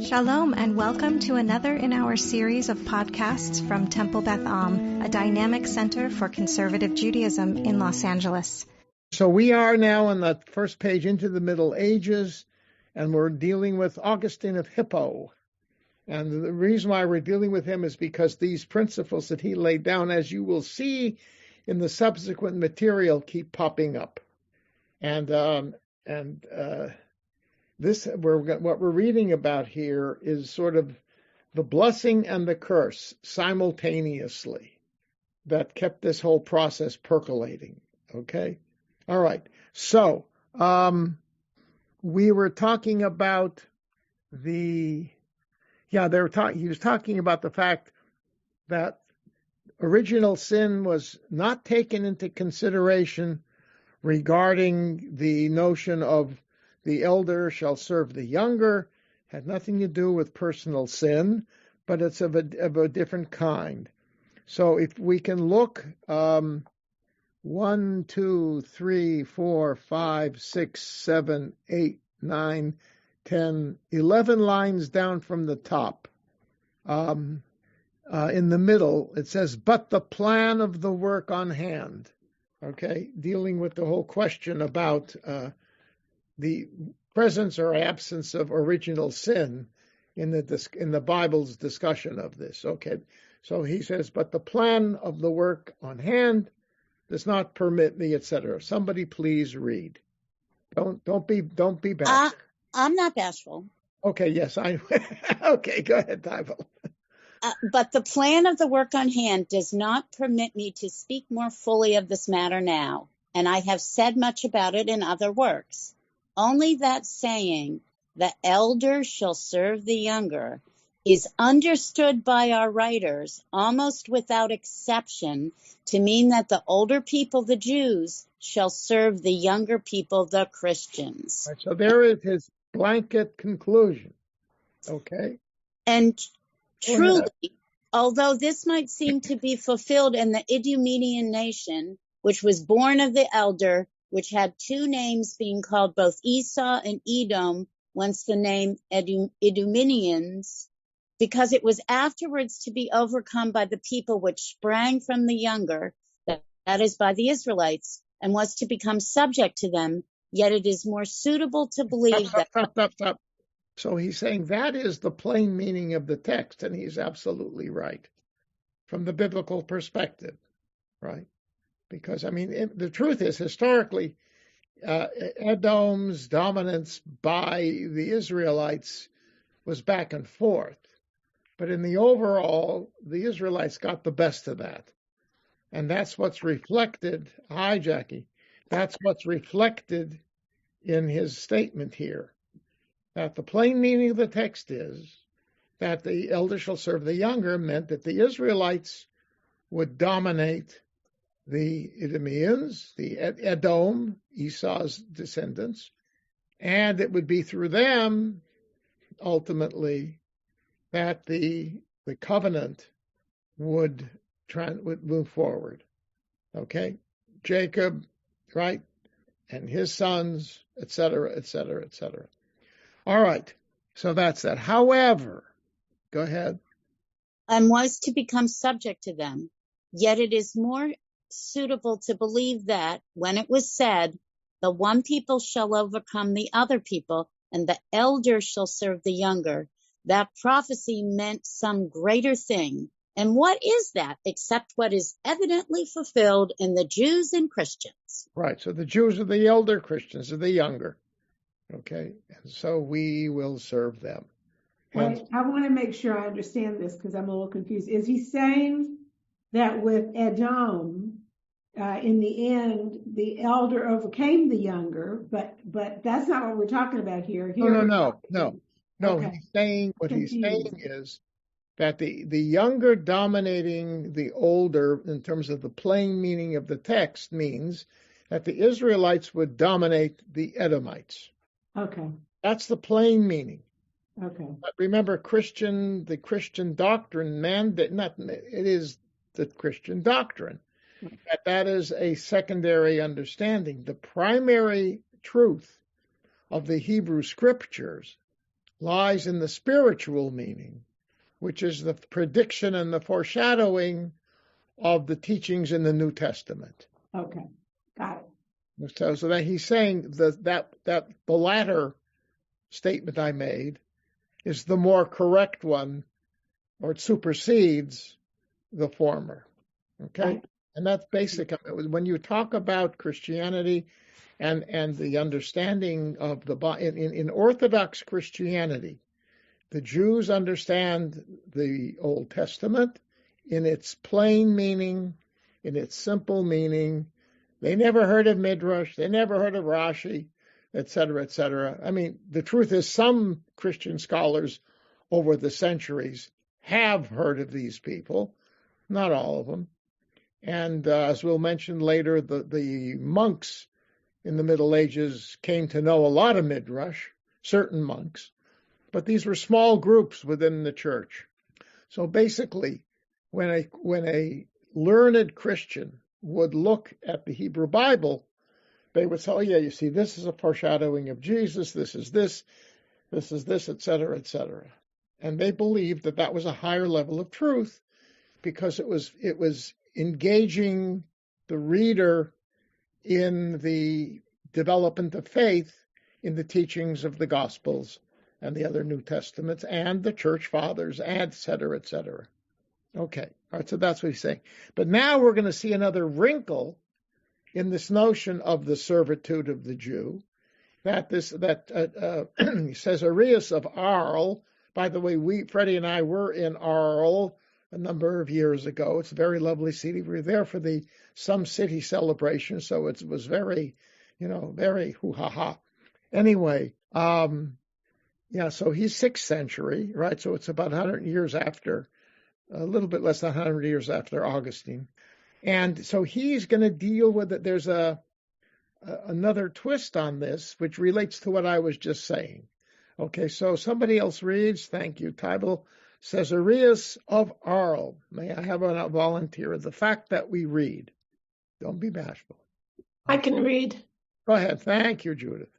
Shalom and welcome to another in our series of podcasts from Temple Beth Am, a dynamic center for conservative Judaism in Los Angeles. So we are now on the first page into the Middle Ages, and we're dealing with Augustine of Hippo. And the reason why we're dealing with him is because these principles that he laid down, as you will see in the subsequent material, keep popping up. What we're reading about here is sort of the blessing and the curse simultaneously that kept this whole process percolating. Okay? All right. So, we were talking about he was talking about the fact that original sin was not taken into consideration regarding the notion of the elder shall serve the younger, had nothing to do with personal sin, but it's of a different kind. So if we can look 1, 2, 3, 4, 5, 6, 7, 8, 9, 10, 11 lines down from the top. In the middle, it says, but the plan of the work on hand. Okay, dealing with the whole question about the presence or absence of original sin in the Bible's discussion of this. Okay, so he says, but the plan of the work on hand does not permit me, etc. Somebody please read. Don't be bashful. I'm not bashful. Okay, yes, okay, go ahead, Tyvo. But the plan of the work on hand does not permit me to speak more fully of this matter now, and I have said much about it in other works. Only that saying, the elder shall serve the younger, is understood by our writers almost without exception to mean that the older people, the Jews, shall serve the younger people, the Christians. Right, so there is his blanket conclusion. Okay. And truly, although this might seem to be fulfilled in the Idumean nation, which was born of the elder, which had two names being called both Esau and Edom, whence the name Idumeans, because it was afterwards to be overcome by the people which sprang from the younger, that is by the Israelites, and was to become subject to them, yet it is more suitable to believe Stop. So he's saying that is the plain meaning of the text, and he's absolutely right from the biblical perspective, right? Because, the truth is, historically, Edom's dominance by the Israelites was back and forth. But in the overall, the Israelites got the best of that. And that's what's reflected, hi, Jackie, that's what's reflected in his statement here. That the plain meaning of the text is that the elder shall serve the younger meant that the Israelites would dominate the Idumeans, the Edom, Esau's descendants, and it would be through them, ultimately, that the covenant would move forward. Okay? Jacob, right? And his sons, etc., etc., etc. All right. So that's that. However, go ahead. And was to become subject to them. Yet it is more suitable to believe that when it was said, the one people shall overcome the other people, and the elder shall serve the younger, that prophecy meant some greater thing. And what is that except what is evidently fulfilled in the Jews and Christians? Right. So the Jews are the elder, Christians are the younger. Okay. And so we will serve them. Wait, I want to make sure I understand this because I'm a little confused. Is he saying that with Edom, in the end, the elder overcame the younger, but that's not what we're talking about here. No. Okay. He's saying is that the younger dominating the older in terms of the plain meaning of the text means that the Israelites would dominate the Edomites. Okay. That's the plain meaning. Okay. But remember, the Christian doctrine it is the Christian doctrine. That is a secondary understanding. The primary truth of the Hebrew scriptures lies in the spiritual meaning, which is the prediction and the foreshadowing of the teachings in the New Testament. Okay, got it. So that he's saying that the latter statement I made is the more correct one, or it supersedes the former. Okay? Right. And that's basic. When you talk about Christianity and the understanding of in Orthodox Christianity, the Jews understand the Old Testament in its plain meaning, in its simple meaning. They never heard of Midrash, they never heard of Rashi, etc., etc. I mean, the truth is some Christian scholars over the centuries have heard of these people, not all of them. And as we'll mention later, the monks in the Middle Ages came to know a lot of Midrash, certain monks, but these were small groups within the church. So basically, when a learned Christian would look at the Hebrew Bible, they would say, oh yeah, you see, this is a foreshadowing of Jesus, this is this, etc., etc. And they believed that that was a higher level of truth because it was engaging the reader in the development of faith in the teachings of the Gospels and the other New Testaments and the church fathers, etc., etc. Okay, all right, so that's what he's saying. But now we're going to see another wrinkle in this notion of the servitude of the Jew, that Caesarius of Arles. By the way, Freddie and I were in Arles a number of years ago. It's a very lovely city. We were there for the Some City celebration, so it was very, very hoo-ha-ha. Anyway, so he's 6th century, right? So it's about 100 years after, a little bit less than 100 years after Augustine. And so he's going to deal with it. There's another twist on this, which relates to what I was just saying. Okay, so somebody else reads. Thank you, Tybal. Caesarius of Arles. May I have a volunteer? The fact that we read. Don't be bashful. I can read. Go ahead. Thank you, Judith.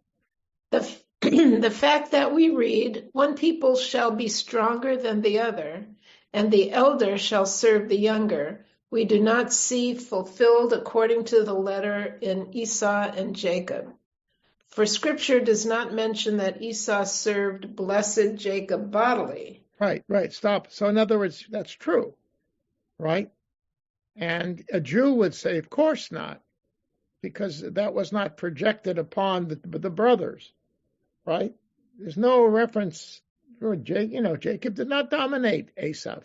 The fact that we read, one people shall be stronger than the other, and the elder shall serve the younger, we do not see fulfilled according to the letter in Esau and Jacob. For Scripture does not mention that Esau served blessed Jacob bodily. Right. Stop. So in other words, that's true, right? And a Jew would say, of course not, because that was not projected upon the brothers, right? There's no reference for Jacob did not dominate Esau.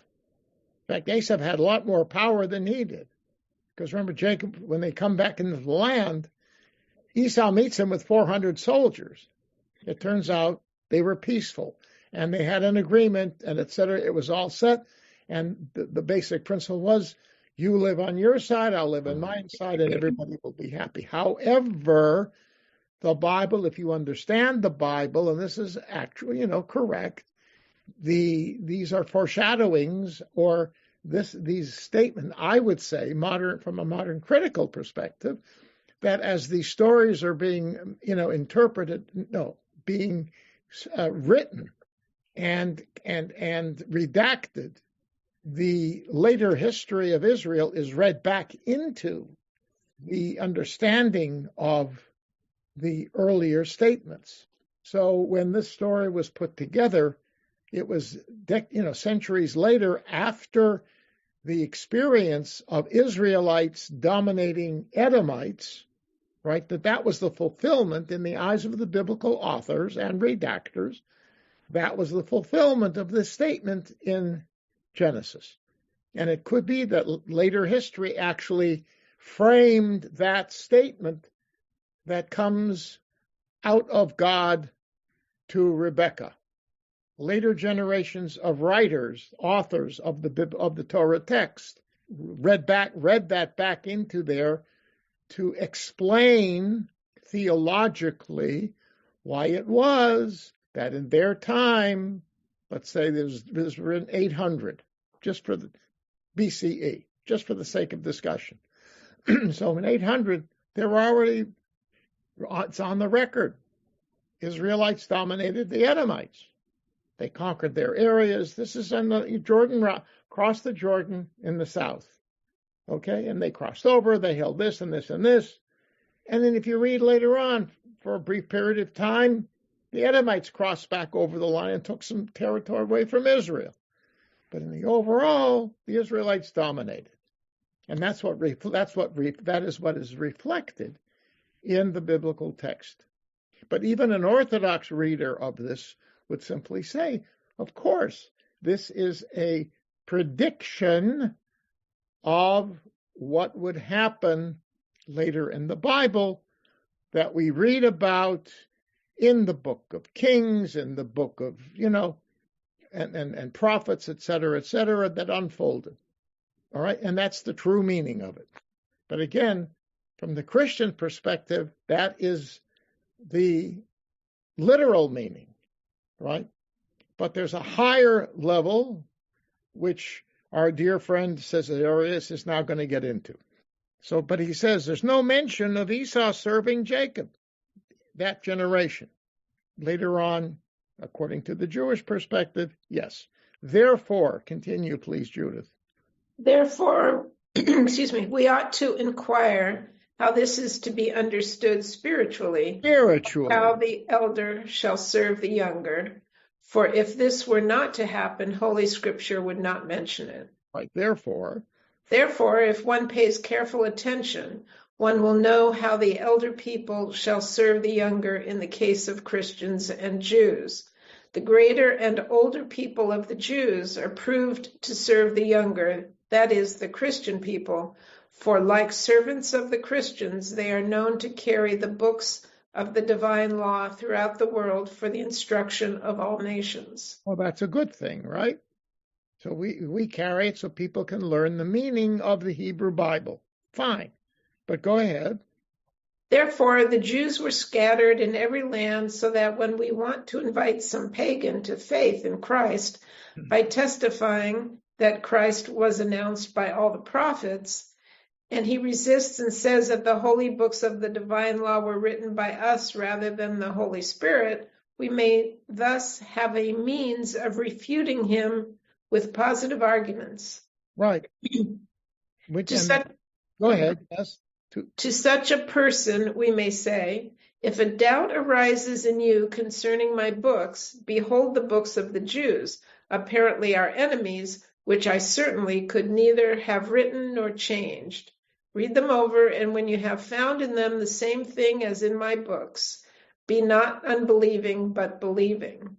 In fact, Esau had a lot more power than he did. Because remember, Jacob, when they come back into the land, Esau meets him with 400 soldiers. It turns out they were peaceful, and they had an agreement, and etc. It was all set, and the basic principle was, you live on your side, I'll live on my side, and everybody will be happy. However, the Bible, if you understand the Bible, and this is actually, correct, these are foreshadowings, or these statements, I would say, from a modern critical perspective, that as these stories are being, being written and redacted, the later history of Israel is read back into the understanding of the earlier statements. So when this story was put together, it was centuries later, after the experience of Israelites dominating Edomites, right? That was the fulfillment in the eyes of the biblical authors and redactors. That was the fulfillment of this statement in Genesis. And it could be that later history actually framed that statement that comes out of God to Rebekah. Later generations of writers, authors of the Torah text, read that back into there to explain theologically why it was that in their time, let's say this were in 800, just for the BCE, just for the sake of discussion. So in 800, there were already, it's on the record, Israelites dominated the Edomites. They conquered their areas. This is on the Jordan, across the Jordan in the south. Okay, and they crossed over. They held this and this and this. And then if you read later on, for a brief period of time, the Edomites crossed back over the line and took some territory away from Israel. But in the overall, the Israelites dominated. And that is what is reflected in the biblical text. But even an Orthodox reader of this would simply say, of course, this is a prediction of what would happen later in the Bible that we read about in the book of Kings, in the book of, and prophets, et cetera, that unfolded. All right, and that's the true meaning of it. But again, from the Christian perspective, that is the literal meaning, right? But there's a higher level, which our dear friend says Emeritus is now going to get into. So, but he says there's no mention of Esau serving Jacob, that generation. Later on, according to the Jewish perspective, yes. Therefore, continue, please, Judith. Therefore, we ought to inquire how this is to be understood spiritually. How the elder shall serve the younger. For if this were not to happen, Holy Scripture would not mention it. Right. Therefore, if one pays careful attention, one will know how the elder people shall serve the younger in the case of Christians and Jews. The greater and older people of the Jews are proved to serve the younger, that is, the Christian people, for like servants of the Christians, they are known to carry the books of the divine law throughout the world for the instruction of all nations. Well, that's a good thing, right? So we carry it so people can learn the meaning of the Hebrew Bible. Fine. But go ahead. Therefore, the Jews were scattered in every land, so that when we want to invite some pagan to faith in Christ by testifying that Christ was announced by all the prophets, and he resists and says that the holy books of the divine law were written by us rather than the Holy Spirit, we may thus have a means of refuting him with positive arguments. Right. Go ahead. Yes. To such a person, we may say, if a doubt arises in you concerning my books, behold the books of the Jews, apparently our enemies, which I certainly could neither have written nor changed. Read them over, and when you have found in them the same thing as in my books, be not unbelieving, but believing.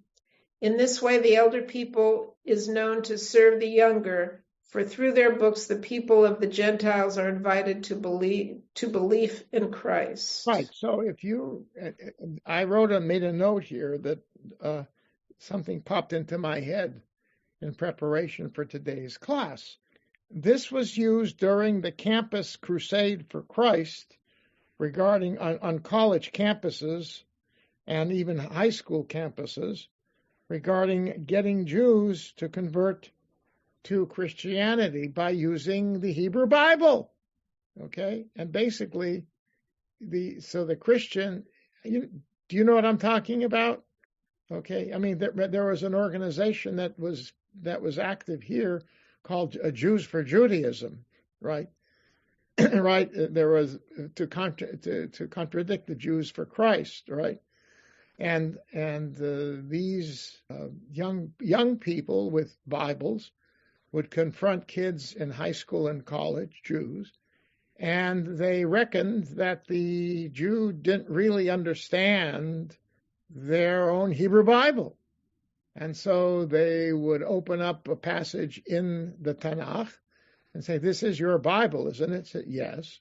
In this way, the elder people is known to serve the younger, for through their books, the people of the Gentiles are invited to belief in Christ. Right. So I made a note here that something popped into my head in preparation for today's class. This was used during the Campus Crusade for Christ regarding on college campuses and even high school campuses regarding getting Jews to convert to Christianity by using the Hebrew Bible. Okay? And basically, the Christian, do you know what I'm talking about? Okay? I mean, there was an organization that was active here called Jews for Judaism, right? Right? There was to contradict the Jews for Christ, right? And these young people with Bibles would confront kids in high school and college, Jews, and they reckoned that the Jew didn't really understand their own Hebrew Bible. And so they would open up a passage in the Tanakh and say, this is your Bible, isn't it? Say, yes.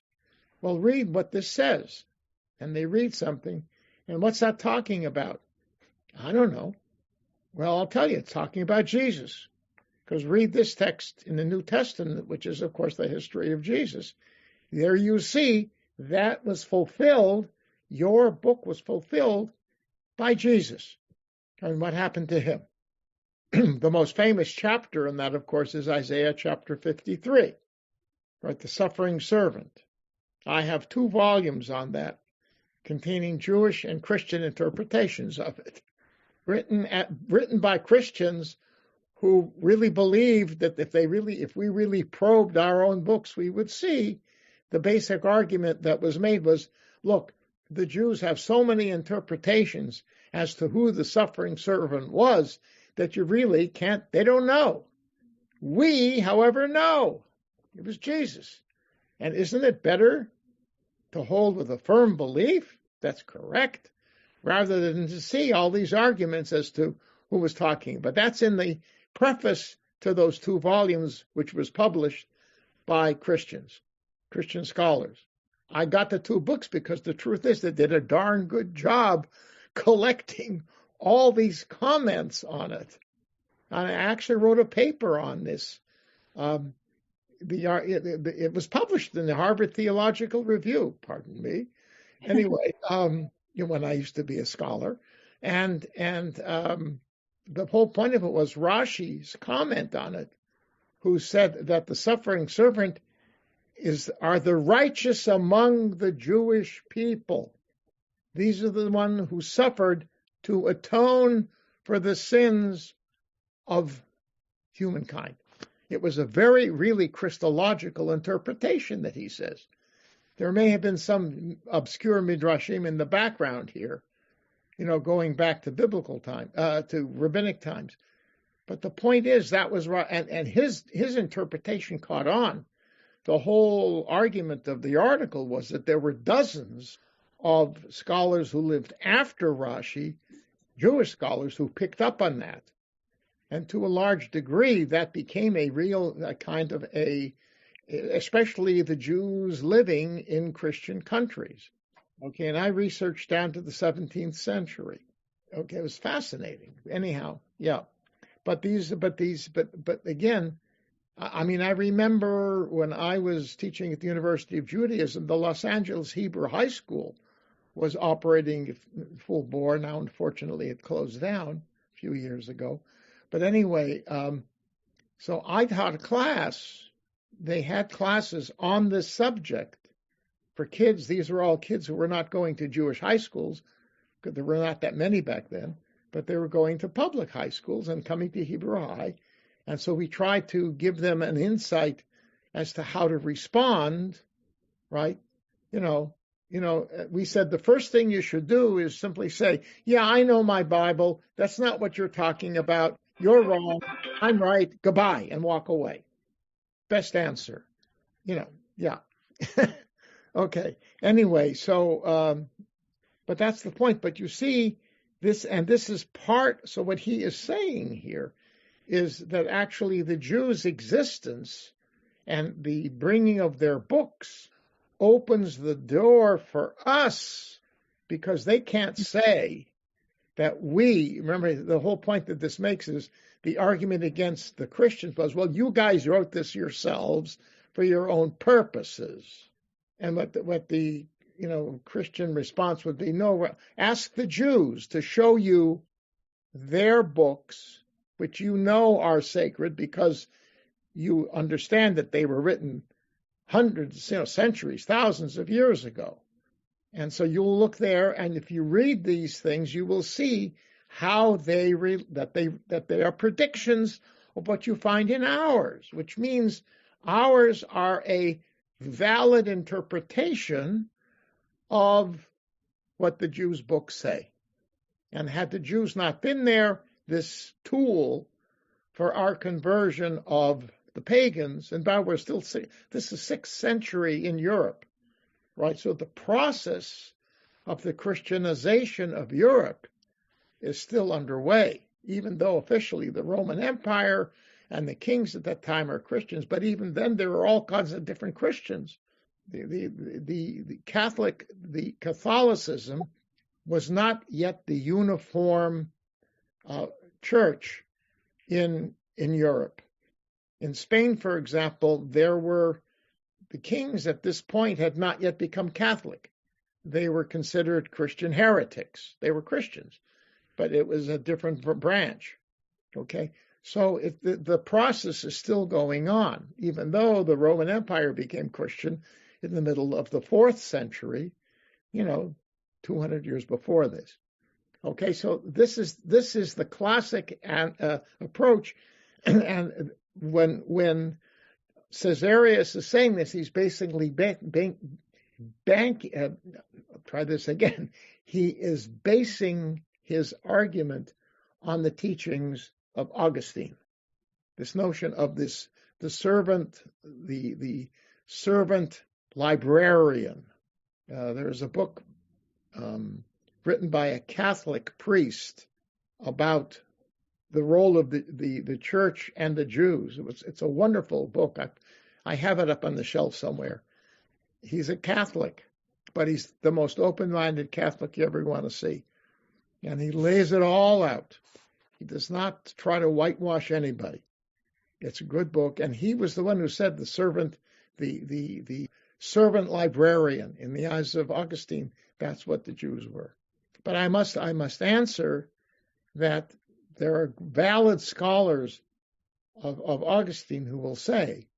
Well, read what this says. And they read something. And what's that talking about? I don't know. Well, I'll tell you, it's talking about Jesus. Because read this text in the New Testament, which is, of course, the history of Jesus. There you see that was fulfilled. Your book was fulfilled by Jesus. And what happened to him? The most famous chapter in that, of course, is Isaiah chapter 53, right? The suffering servant. I have 2 volumes on that, containing Jewish and Christian interpretations of it. written by Christians who really believed that if we really probed our own books, we would see the basic argument that was made was, look, the Jews have so many interpretations as to who the suffering servant was that you really can't, they don't know. We, however, know it was Jesus. And isn't it better to hold with a firm belief that's correct rather than to see all these arguments as to who was talking? But that's in the preface to those 2 volumes, which was published by Christian scholars. I got the 2 books because the truth is they did a darn good job collecting all these comments on it. And I actually wrote a paper on this. It was published in the Harvard Theological Review, pardon me. Anyway, when I used to be a scholar. And the whole point of it was Rashi's comment on it, who said that the suffering servant are the righteous among the Jewish people. These are the ones who suffered to atone for the sins of humankind. It was a really Christological interpretation that he says. There may have been some obscure midrashim in the background here, going back to biblical time, to rabbinic times. But the point is that was right, and his interpretation caught on. The whole argument of the article was that there were dozens of scholars who lived after Rashi, Jewish scholars, who picked up on that. And to a large degree, that became a real kind of especially the Jews living in Christian countries. Okay, and I researched down to the 17th century. Okay, it was fascinating. Anyhow, yeah. But again, I mean, I remember when I was teaching at the University of Judaism, the Los Angeles Hebrew High School was operating full bore. Now, unfortunately, it closed down a few years ago. But anyway, so I taught a class. They had classes on this subject for kids. These were all kids who were not going to Jewish high schools, because there were not that many back then, but they were going to public high schools and coming to Hebrew High. And so we tried to give them an insight as to how to respond, right? We said the first thing you should do is simply say, yeah, I know my Bible. That's not what you're talking about. You're wrong. I'm right. Goodbye, and walk away. Best answer. Yeah. Okay. Anyway, so, but that's the point. But you see this, and this is part, so what he is saying here is that actually the Jews' existence and the bringing of their books opens the door for us, because they can't say that remember the whole point that this makes is the argument against the Christians was, well, you guys wrote this yourselves for your own purposes. And what the Christian response would be, no, ask the Jews to show you their books, which are sacred because you understand that they were written hundreds, centuries, thousands of years ago. And so you'll look there, and if you read these things, you will see how that they are predictions of what you find in ours, which means ours are a valid interpretation of what the Jews' books say. And had the Jews not been there, this tool for our conversion of the pagans, and by we're still, this is 6th century in Europe, right? So the process of the Christianization of Europe is still underway, even though officially the Roman Empire and the kings at that time are Christians, but even then there are all kinds of different Christians. The Catholicism was not yet the uniform church in Europe. In Spain, for example, the kings at this point had not yet become Catholic. They were considered Christian heretics. They were Christians, but it was a different branch. Okay, so the process is still going on, even though the Roman Empire became Christian in the middle of the 4th century, 200 years before this. Okay, so this is the classic approach, and when Caesarius is saying this, he's basically try this again. He is basing his argument on the teachings of Augustine. This notion of the servant librarian. There's a book written by a Catholic priest about the role of the church and the Jews. It's a wonderful book. I have it up on the shelf somewhere. He's a Catholic, but he's the most open-minded Catholic you ever want to see. And he lays it all out. He does not try to whitewash anybody. It's a good book. And he was the one who said the servant librarian. In the eyes of Augustine, that's what the Jews were. But I must answer that there are valid scholars of Augustine who will say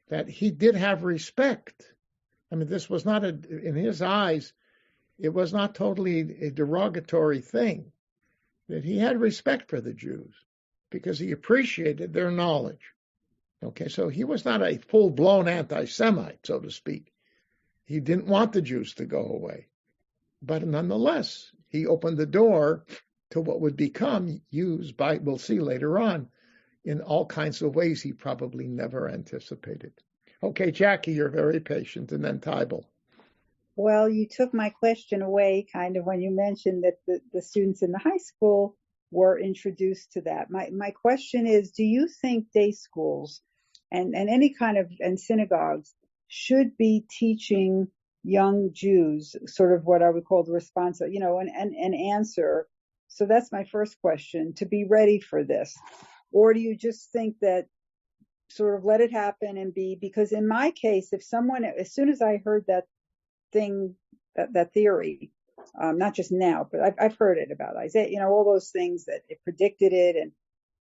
that he did have respect. I mean, this was not in his eyes, it was not totally a derogatory thing, that he had respect for the Jews because he appreciated their knowledge. Okay, so he was not a full-blown anti-Semite, so to speak. He didn't want the Jews to go away. But nonetheless, he opened the door to what would become used by, we'll see later on, in all kinds of ways he probably never anticipated. Okay, Jackie, you're very patient, and then Tybal. Well, you took my question away kind of when you mentioned that the students in the high school were introduced to that. My question is, do you think day schools and any kind of, and synagogues should be teaching young Jews sort of what I would call the response, an answer? So that's my first question, to be ready for this. Or do you just think that sort of let it happen and because in my case, if someone, as soon as I heard that thing, that theory, not just now, but I've heard it about Isaiah, all those things that it predicted it. And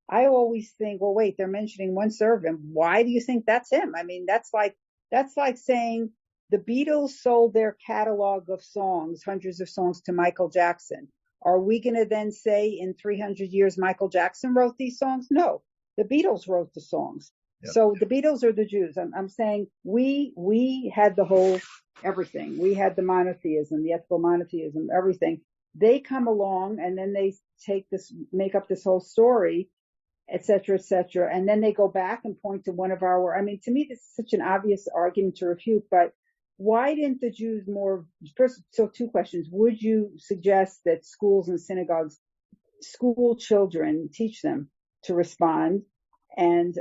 I always think, well, wait, they're mentioning one servant. Why do you think that's him? I mean, that's like saying the Beatles sold their catalog of songs, hundreds of songs, to Michael Jackson. Are we going to then say in 300 years Michael Jackson wrote these songs? No, the Beatles wrote the songs. Yep. So the Beatles are the Jews. I'm saying we had the whole everything. We had the monotheism, the ethical monotheism, everything. They come along and then they make up this whole story, et cetera, and then they go back and point to one of our. I mean, to me, this is such an obvious argument to refute. But why didn't the Jews more? First, so two questions: would you suggest that schools and synagogues, school children, teach them to respond? And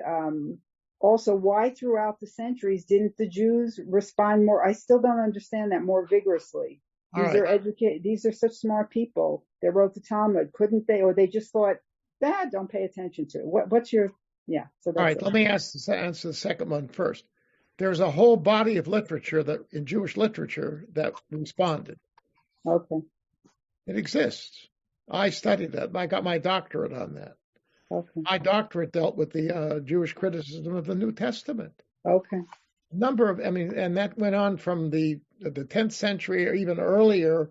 also, why throughout the centuries didn't the Jews respond more? I still don't understand that, more vigorously. These are such smart people. They wrote the Talmud. Couldn't they? Or they just thought, don't pay attention to it. What's your, yeah. So that's all right. Let me answer the second one first. There's a whole body of literature in Jewish literature that responded. Okay. It exists. I studied that. I got my doctorate on that. Okay. My doctorate dealt with the Jewish criticism of the New Testament. Okay. And that went on from the 10th century or even earlier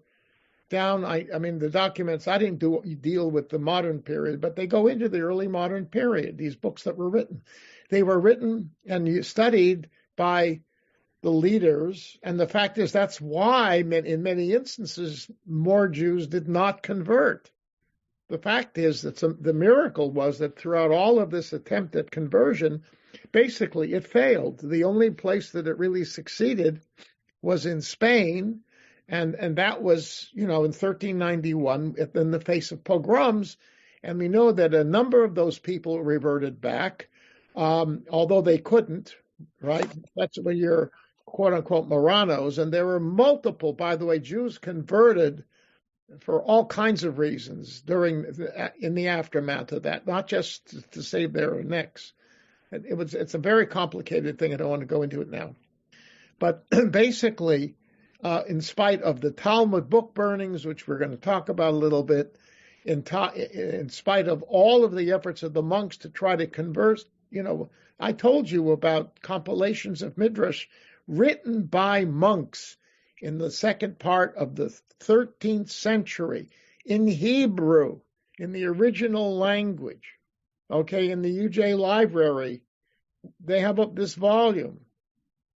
down. The documents, I didn't deal with the modern period, but they go into the early modern period, these books that were written. They were written and studied by the leaders. And the fact is, that's why in many instances, more Jews did not convert. The fact is that the miracle was that throughout all of this attempt at conversion, basically it failed. The only place that it really succeeded was in Spain, and that was, in 1391 in the face of pogroms. And we know that a number of those people reverted back, although they couldn't, right? That's when you're quote-unquote Moranos. And there were multiple, by the way, Jews converted for all kinds of reasons in the aftermath of that, not just to save their necks. It's a very complicated thing. I don't want to go into it now. But basically, in spite of the Talmud book burnings, which we're going to talk about a little bit, in spite of all of the efforts of the monks to try to convert, I told you about compilations of Midrash written by monks in the second part of the 13th century in Hebrew, in the original language. Okay, in the UJ library, they have this volume.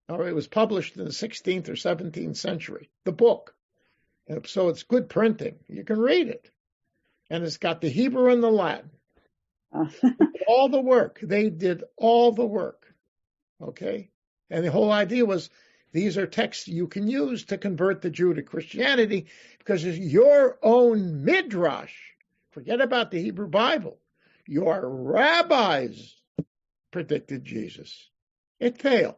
It was published in the 16th or 17th century, the book. So it's good printing. You can read it. And it's got the Hebrew and the Latin. All the work. They did all the work. Okay? And the whole idea was these are texts you can use to convert the Jew to Christianity because it's your own midrash. Forget about the Hebrew Bible. Your rabbis predicted Jesus. It failed.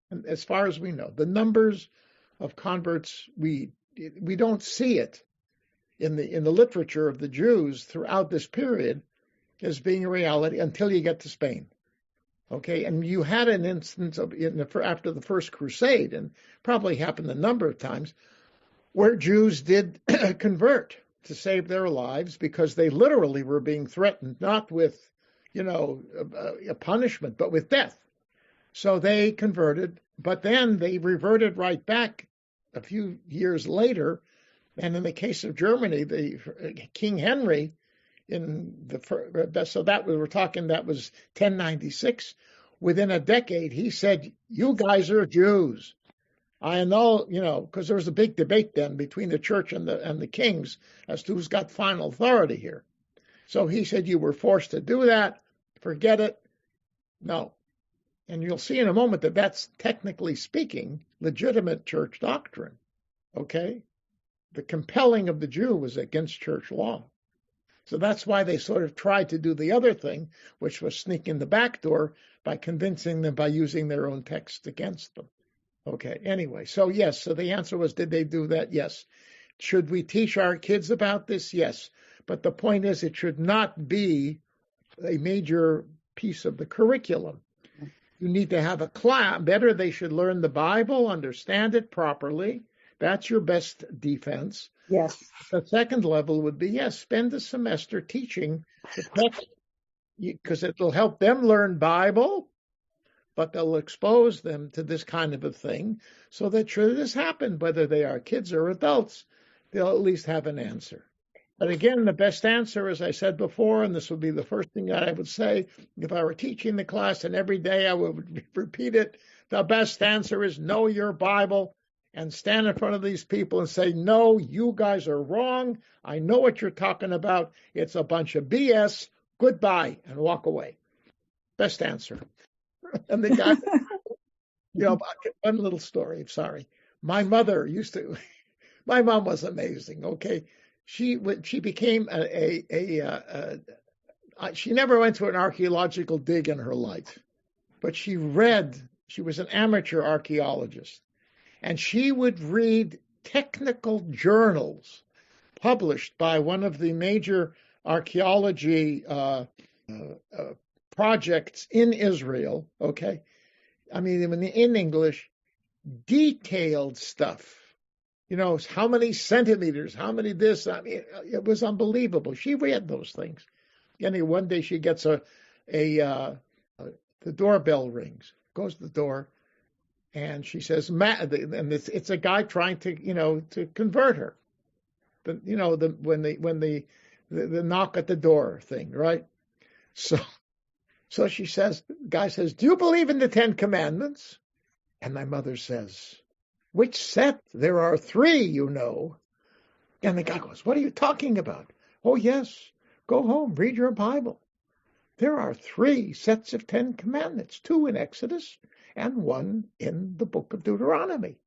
And as far as we know, the numbers of converts, we don't see it in the literature of the Jews throughout this period as being a reality until you get to Spain. Okay, and you had an instance of after the First Crusade, and probably happened a number of times, where Jews did convert to save their lives because they literally were being threatened, not with, a punishment, but with death. So they converted, but then they reverted right back a few years later. And in the case of Germany, King Henry, we're talking that was 1096. Within a decade, he said, "You guys are Jews. I know, because there was a big debate then between the church and the kings as to who's got final authority here. So he said, you were forced to do that. Forget it. No." And you'll see in a moment that that's technically speaking legitimate church doctrine. Okay? The compelling of the Jew was against church law. So that's why they sort of tried to do the other thing, which was sneak in the back door by convincing them by using their own text against them. Okay, anyway, so yes, so the answer was, did they do that? Yes. Should we teach our kids about this? Yes. But the point is, it should not be a major piece of the curriculum. You need to have a class. Better, they should learn the Bible, understand it properly. That's your best defense. Yes. The second level would be, yes, spend a semester teaching the text, because it will help them learn Bible, but they'll expose them to this kind of a thing so that should this happen, whether they are kids or adults, they'll at least have an answer. But again, the best answer, as I said before, and this would be the first thing that I would say if I were teaching the class, and every day I would repeat it, the best answer is know your Bible and stand in front of these people and say, no, you guys are wrong. I know what you're talking about. It's a bunch of BS. Goodbye, and walk away. Best answer. And the guy, one little story, sorry. My mother my mom was amazing, okay? She became she never went to an archaeological dig in her life, but she was an amateur archaeologist, and she would read technical journals published by one of the major archaeology projects in Israel, okay? I mean, in English, detailed stuff. How many centimeters, how many this. I mean, it was unbelievable. She read those things. Anyway, one day she gets the doorbell rings, goes to the door, and she says, and it's a guy trying to convert her. When the knock at the door thing, right? So she says, the guy says, do you believe in the 10 Commandments? And my mother says, which set? There are 3, And the guy goes, what are you talking about? Oh, yes. Go home, read your Bible. There are 3 sets of 10 Commandments, 2 in Exodus and 1 in the book of Deuteronomy.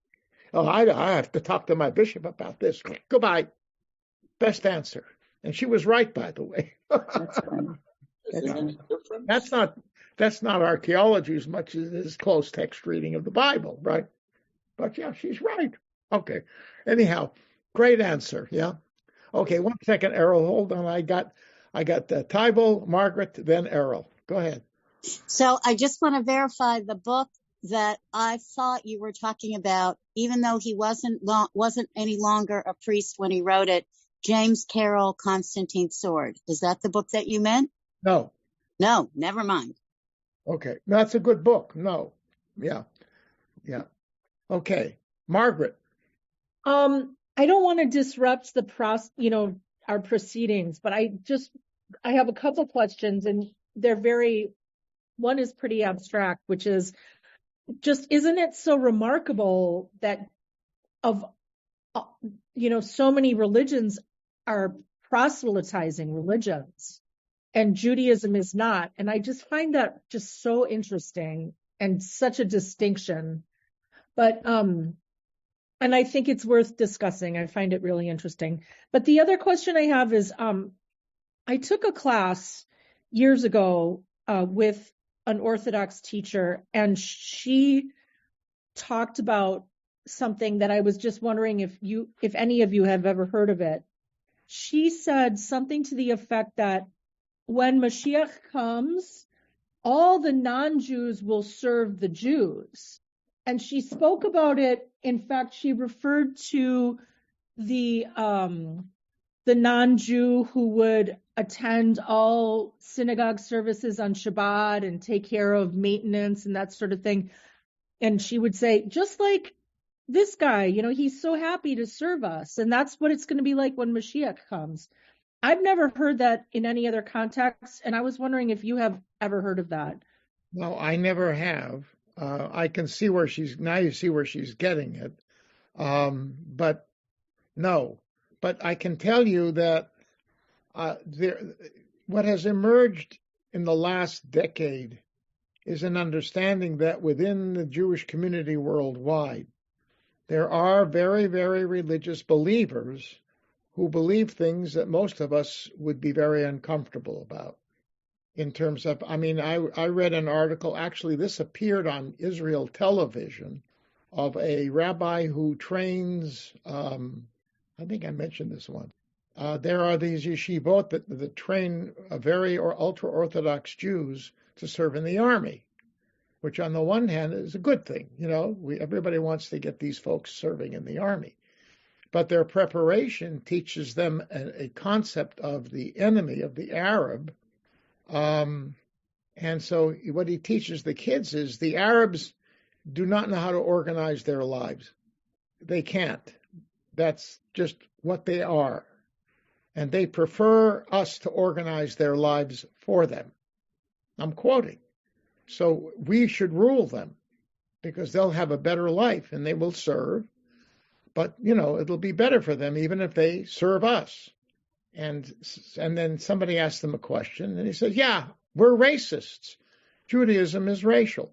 Oh, I have to talk to my bishop about this. Goodbye. Best answer. And she was right, by the way. That's funny. That's not archaeology as much as it is close text reading of the Bible, right? But yeah, she's right. Okay. Anyhow, great answer. Yeah. Okay. 1 second, Errol. Hold on. I got Tybal, Margaret, then Errol. Go ahead. So I just want to verify the book that I thought you were talking about, even though he wasn't any longer a priest when he wrote it. James Carroll, Constantine's Sword. Is that the book that you meant? No. No, never mind. Okay. That's a good book. No. Yeah. Yeah. Okay. Margaret. I don't want to disrupt the process, our proceedings, but I have a couple questions, and one is pretty abstract, which is just, isn't it so remarkable that so many religions are proselytizing religions and Judaism is not? And I just find that just so interesting and such a distinction. But, and I think it's worth discussing. I find it really interesting. But the other question I have is, I took a class years ago with an Orthodox teacher, and she talked about something that I was just wondering if any of you have ever heard of it. She said something to the effect that when Mashiach comes, all the non-Jews will serve the Jews. And she spoke about it. In fact, she referred to the non-Jew who would attend all synagogue services on Shabbat and take care of maintenance and that sort of thing. And she would say, just like this guy, he's so happy to serve us. And that's what it's going to be like when Mashiach comes. I've never heard that in any other context. And I was wondering if you have ever heard of that. No, I never have. I can see where you see where she's getting it. But no, but I can tell you that what has emerged in the last decade is an understanding that within the Jewish community worldwide, there are very, very religious believers who believe things that most of us would be very uncomfortable about. In terms of, I read an article, actually this appeared on Israel television, of a rabbi who trains, I think I mentioned this one. There are these yeshivot that train very ultra-Orthodox Jews to serve in the army, which on the one hand is a good thing. Everybody wants to get these folks serving in the army. But their preparation teaches them a concept of the enemy, of the Arab. And so what he teaches the kids is the Arabs do not know how to organize their lives. They can't. That's just what they are. And they prefer us to organize their lives for them. I'm quoting. So we should rule them because they'll have a better life and they will serve. But, it'll be better for them even if they serve us. And then somebody asked them a question, and he said, yeah, we're racists. Judaism is racial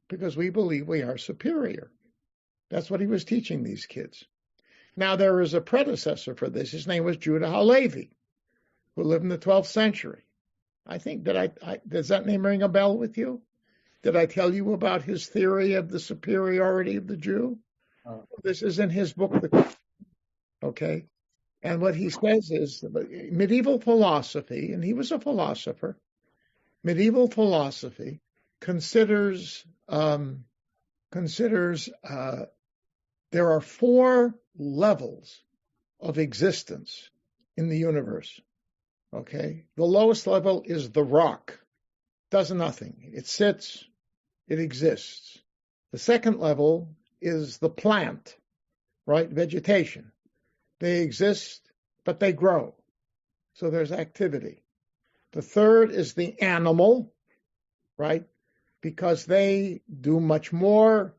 because we believe we are superior. That's what he was teaching these kids. Now, there is a predecessor for this. His name was Judah Halevi, who lived in the 12th century. I think does that name ring a bell with you? Did I tell you about his theory of the superiority of the Jew? This is in his book, okay? And what he says is medieval philosophy, and he was a philosopher, medieval philosophy considers there are 4 levels of existence in the universe, okay? The lowest level is the rock, does nothing. It sits, it exists. The second level is the plant, right? Vegetation. They exist, but they grow. So there's activity. The third is the animal, right? Because they do much more.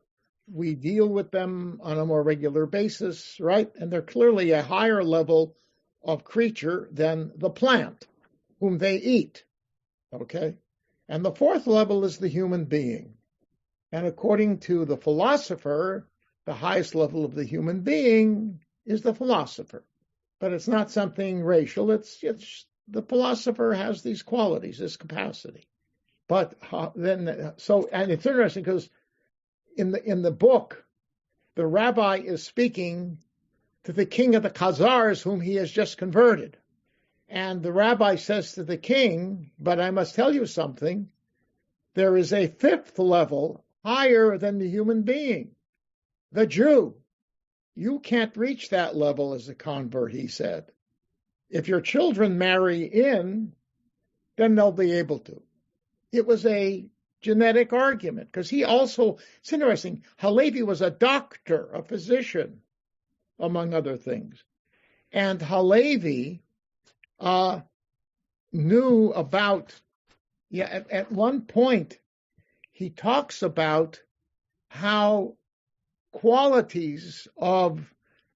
We deal with them on a more regular basis, right? And they're clearly a higher level of creature than the plant, whom they eat, okay? And the fourth level is the human being. And according to the philosopher, the highest level of the human being is the philosopher. But it's not something racial. It's the philosopher has these qualities, this capacity. But and it's interesting because in the book, the rabbi is speaking to the king of the Khazars, whom he has just converted. And the rabbi says to the king, but I must tell you something, there is a 5th level higher than the human being, the Jew. You can't reach that level as a convert, he said. If your children marry in, then they'll be able to. It was a genetic argument, because it's interesting, Halevi was a doctor, a physician, among other things. And Halevi knew about, at one point, he talks about how qualities of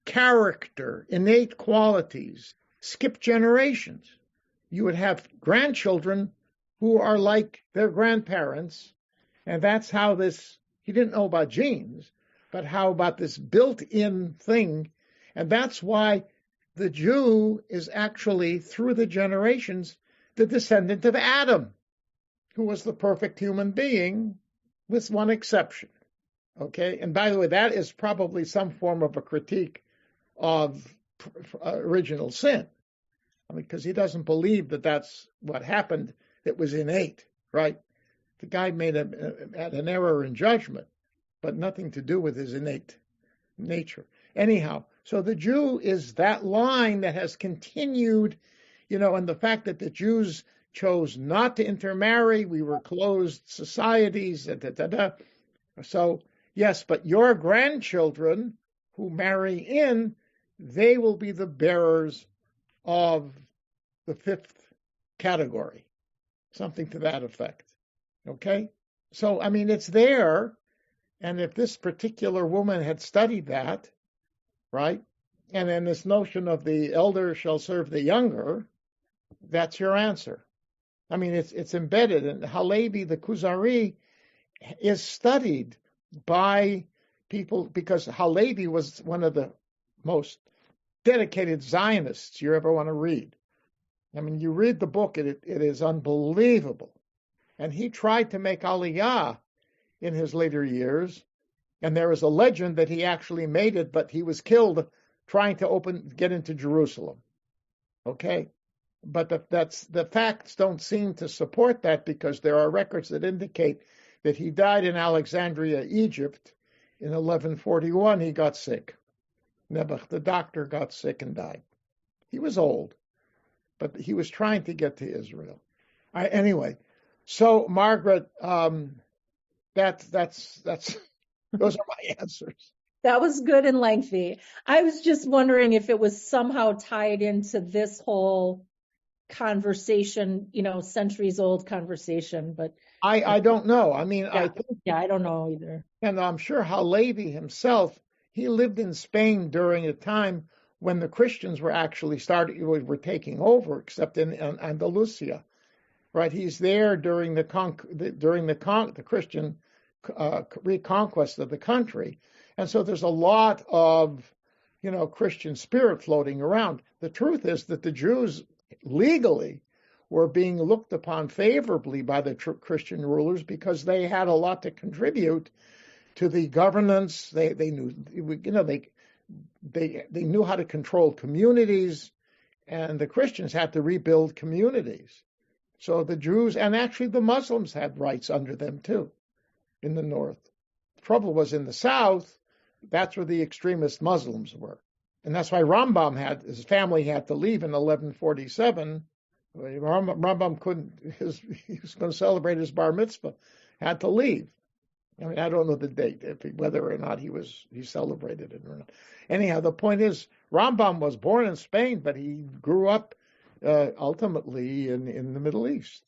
character, innate qualities, skip generations. You would have grandchildren who are like their grandparents, and that's how this, he didn't know about genes, but how about this built-in thing, and that's why the Jew is actually, through the generations, the descendant of Adam, who was the perfect human being, with one exception. Okay, and by the way, that is probably some form of a critique of original sin, because he doesn't believe that that's what happened. It was innate, right? The guy had an error in judgment, but nothing to do with his innate nature. Anyhow, so the Jew is that line that has continued, and the fact that the Jews chose not to intermarry, we were closed societies, So, yes, but your grandchildren who marry in, they will be the bearers of the fifth category, something to that effect. Okay? So, I mean, it's there. And if this particular woman had studied that, right, and then this notion of the elder shall serve the younger, that's your answer. I mean, it's embedded. And Halevi, the Kuzari, is studied by people because Halevi was one of the most dedicated Zionists you ever want to read. I mean, you read the book, it is unbelievable. And he tried to make Aliyah in his later years, and there is a legend that he actually made it, but he was killed trying to get into Jerusalem. Okay? But the facts don't seem to support that, because there are records that indicate that he died in Alexandria, Egypt, in 1141. He got sick. Nebuch, the doctor, got sick and died. He was old, but he was trying to get to Israel. Anyway, so Margaret, that's those are my answers. That was good and lengthy. I was just wondering if it was somehow tied into this whole conversation, centuries old conversation, but I don't know. I mean, I don't know either. And I'm sure Halevi himself, he lived in Spain during a time when the Christians were actually were taking over, except in Andalusia, right? He's there during the Christian reconquest of the country, and so there's a lot of Christian spirit floating around. The truth is that the Jews legally were being looked upon favorably by the Christian rulers because they had a lot to contribute to the governance. They knew, they knew how to control communities, and the Christians had to rebuild communities. So the Jews, and actually the Muslims, had rights under them too in the north. The trouble was in the south. That's where the extremist Muslims were. And that's why his family had to leave in 1147. Rambam he was going to celebrate his bar mitzvah, had to leave. I mean, I don't know the date, whether or not he celebrated it or not. Anyhow, the point is, Rambam was born in Spain, but he grew up ultimately in the Middle East.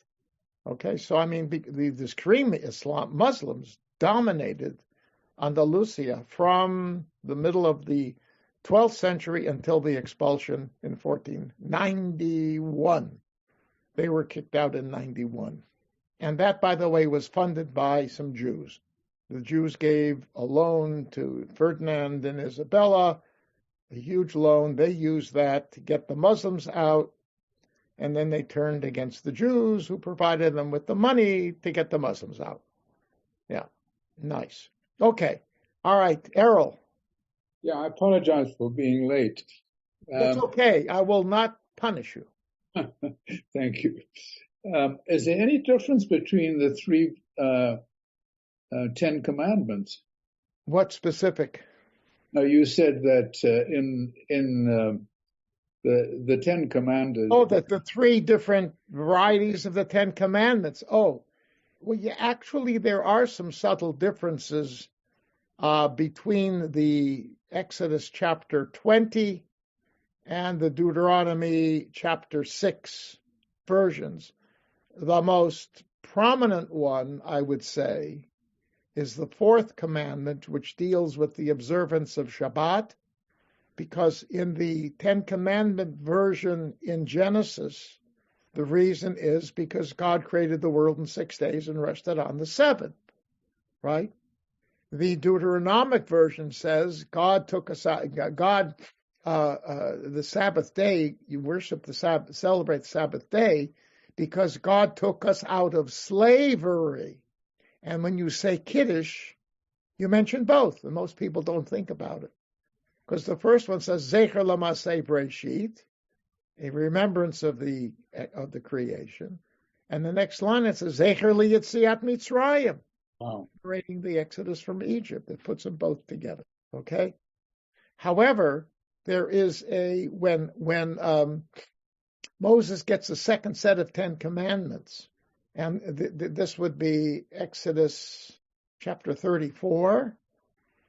Okay, so I mean, the extreme Muslims dominated Andalusia from the middle of the 12th century until the expulsion in 1491. They were kicked out in 91. And that, by the way, was funded by some Jews. The Jews gave a loan to Ferdinand and Isabella, a huge loan. They used that to get the Muslims out, and then they turned against the Jews, who provided them with the money to get the Muslims out. Yeah, nice. Okay, all right, Errol. Yeah, I apologize for being late. It's okay. I will not punish you. Thank you. Is there any difference between the three Ten Commandments? What specific? No, you said that in the Ten Commandments. Oh, that the three different varieties of the Ten Commandments. Oh, well, yeah, actually, there are some subtle differences between the Exodus chapter 20 and the Deuteronomy chapter 6 versions. The most prominent one, I would say, is the fourth commandment, which deals with the observance of Shabbat, because in the Ten Commandment version in Genesis, the reason is because God created the world in 6 days and rested on the seventh, right? The Deuteronomic version says God took us out, the Sabbath day, you worship the Sabbath, celebrate the Sabbath day, because God took us out of slavery. And when you say Kiddush, you mention both, and most people don't think about it. Because the first one says Zecher Lamasei Breshit, a remembrance of the creation, and the next line it says Zecher Liyetziat Mitzrayim, narrating the Exodus from Egypt. It puts them both together. Okay. However, there is when Moses gets the second set of 10 commandments, and this would be Exodus chapter 34.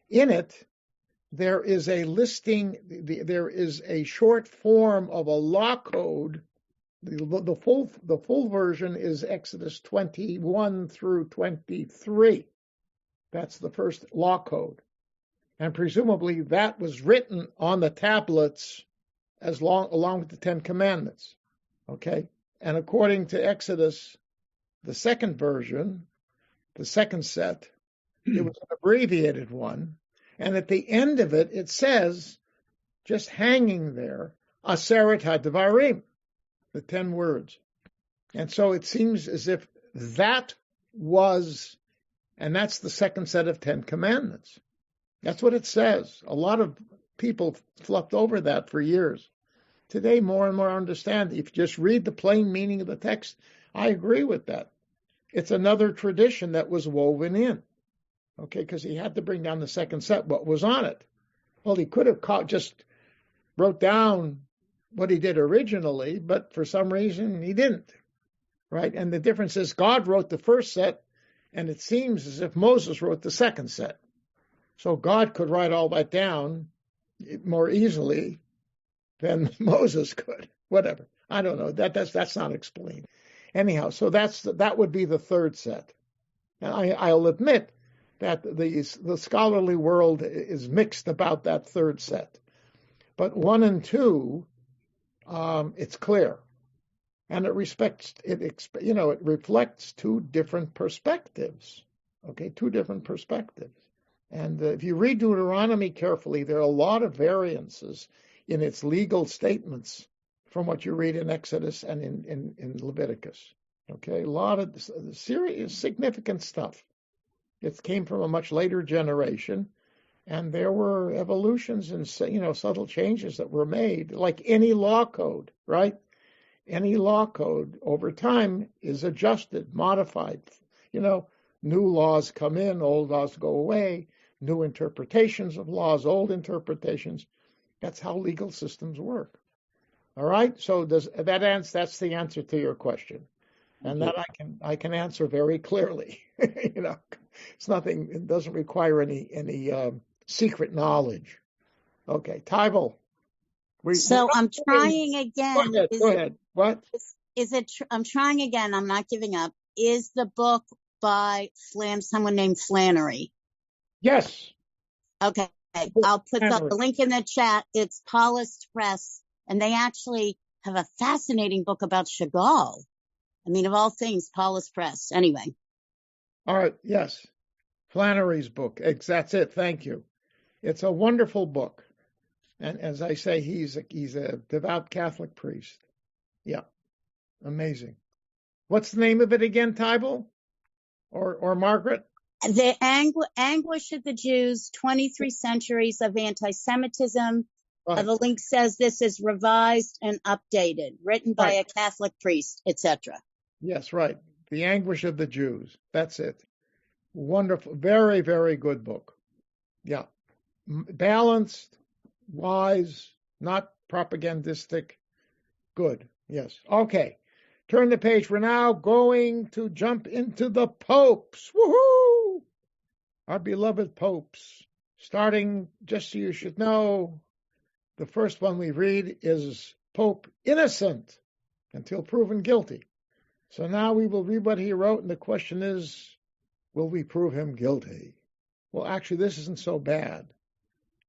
In it, there is a listing, there is a short form of a law code. The full version is Exodus 21 through 23. That's the first law code. And presumably that was written on the tablets along with the 10 commandments. Okay? And according to Exodus, the second version, the second set, it was an abbreviated one. And at the end of it, it says, just hanging there, Aseret HaDvarim, the 10 words. And so it seems as if that was, and that's the second set of 10 commandments. That's what it says. A lot of people fluffed over that for years. Today, more and more understand. If you just read the plain meaning of the text, I agree with that. It's another tradition that was woven in. Okay, because he had to bring down the second set. What was on it? Well, he could have just wrote down what he did originally, but for some reason he didn't. Right? And the difference is God wrote the first set, and it seems as if Moses wrote the second set. So God could write all that down more easily than Moses could. Whatever. I don't know. That's not explained. Anyhow, so that would be the third set. And I'll admit that the scholarly world is mixed about that third set. But 1 and 2, it's clear. And it reflects two different perspectives. Okay, two different perspectives. And if you read Deuteronomy carefully, there are a lot of variances in its legal statements from what you read in Exodus and in Leviticus. Okay, a lot of serious, significant stuff. It came from a much later generation, and there were evolutions and subtle changes that were made, like any law code, right? Any law code over time is adjusted, modified. New laws come in, old laws go away, new interpretations of laws, old interpretations. That's how legal systems work. All right. So that's the answer to your question, and that I can answer very clearly. It's nothing. It doesn't require any secret knowledge. Okay, Tybal. I'm trying again. Go ahead. What is it? I'm trying again. I'm not giving up. Is the book by someone named Flannery? Yes. Okay. I'll put the link in the chat. It's Paulist Press, and they actually have a fascinating book about Chagall. I mean, of all things, Paulist Press. Anyway. All right. Yes. Flannery's book. That's it. Thank you. It's a wonderful book. And as I say, he's a devout Catholic priest. Yeah. Amazing. What's the name of it again, Tybal? Or Margaret? The Anguish of the Jews, 23 Centuries of Antisemitism. Right. The link says this is revised and updated, written by a Catholic priest, etc. Yes, right. The Anguish of the Jews. That's it. Wonderful. Very, very good book. Yeah. Balanced, wise, not propagandistic. Good. Yes. Okay. Turn the page. We're now going to jump into the popes. Woohoo! Our beloved popes. Starting, just so you should know, The first one we read is Pope innocent until proven guilty. So now we will read what he wrote, and the question is, will we prove him guilty? Well, actually, this isn't so bad.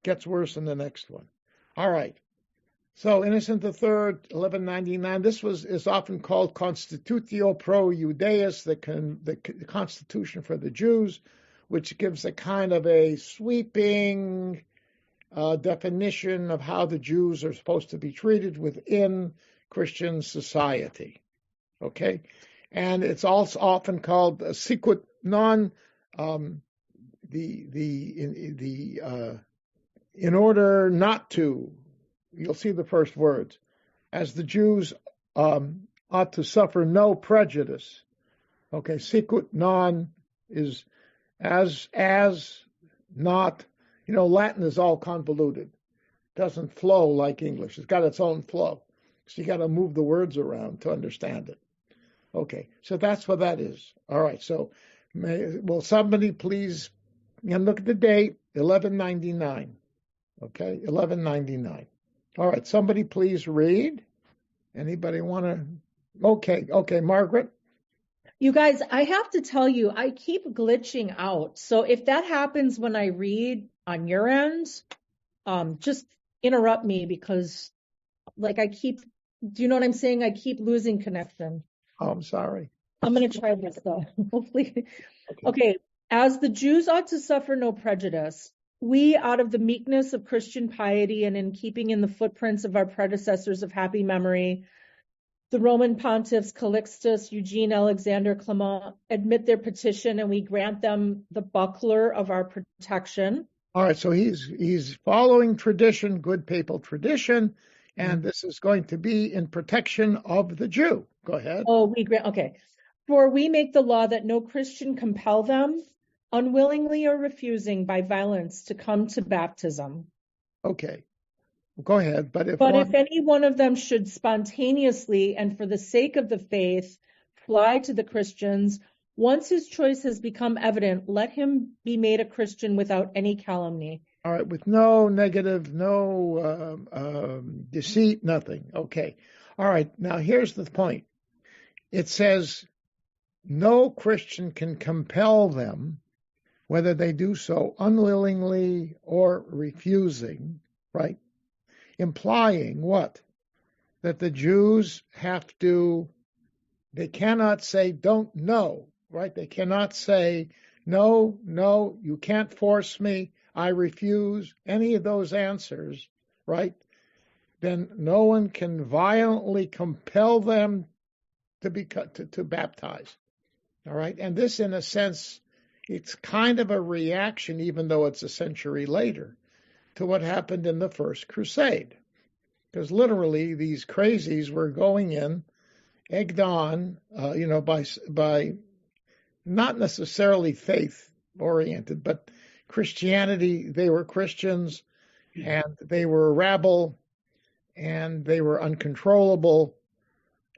Gets worse in the next one. All right. So Innocent III, 1199. This is often called Constitutio Pro Judaeus, the Constitution for the Jews, which gives a kind of a sweeping definition of how the Jews are supposed to be treated within Christian society. Okay, and it's also often called sicut non in order not to. You'll see the first words, as the Jews ought to suffer no prejudice. Okay, sicut non is as not. You know, Latin is all convoluted. Doesn't flow like English. It's got its own flow. So you got to move the words around to understand it. Okay, so that's what that is. All right, so will somebody please, and look at the date, 1199. Okay, 1199. All right, somebody please read. Anybody want to? Okay, Margaret. You guys, I have to tell you, I keep glitching out. So if that happens when I read on your end, just interrupt me because, like, do you know what I'm saying? I keep losing connection. Oh, I'm sorry. I'm going to try this though. Hopefully. Okay. As the Jews ought to suffer no prejudice, we, out of the meekness of Christian piety and in keeping in the footprints of our predecessors of happy memory, the Roman pontiffs Calixtus, Eugene, Alexander, Clement, admit their petition, and we grant them the buckler of our protection. All right, so he's following tradition, good papal tradition, and this is going to be in protection of the Jew. Go ahead. Okay. For we make the law that no Christian compel them, unwillingly or refusing by violence, to come to baptism. Okay. Go ahead. But if any one of them should spontaneously and for the sake of the faith fly to the Christians, once his choice has become evident, let him be made a Christian without any calumny. All right, with no negative, no deceit, nothing. Okay. All right, now here's the point. It says no Christian can compel them, whether they do so unwillingly or refusing, right? Implying what? That the Jews they cannot say don't know, right? They cannot say, no, you can't force me, I refuse, any of those answers, right? Then no one can violently compel them to baptize, all right? And this, in a sense, it's kind of a reaction, even though it's a century later, to what happened in the First Crusade. Because literally these crazies were going in, egged on, by not necessarily faith-oriented, but Christianity. They were Christians, and they were rabble, and they were uncontrollable.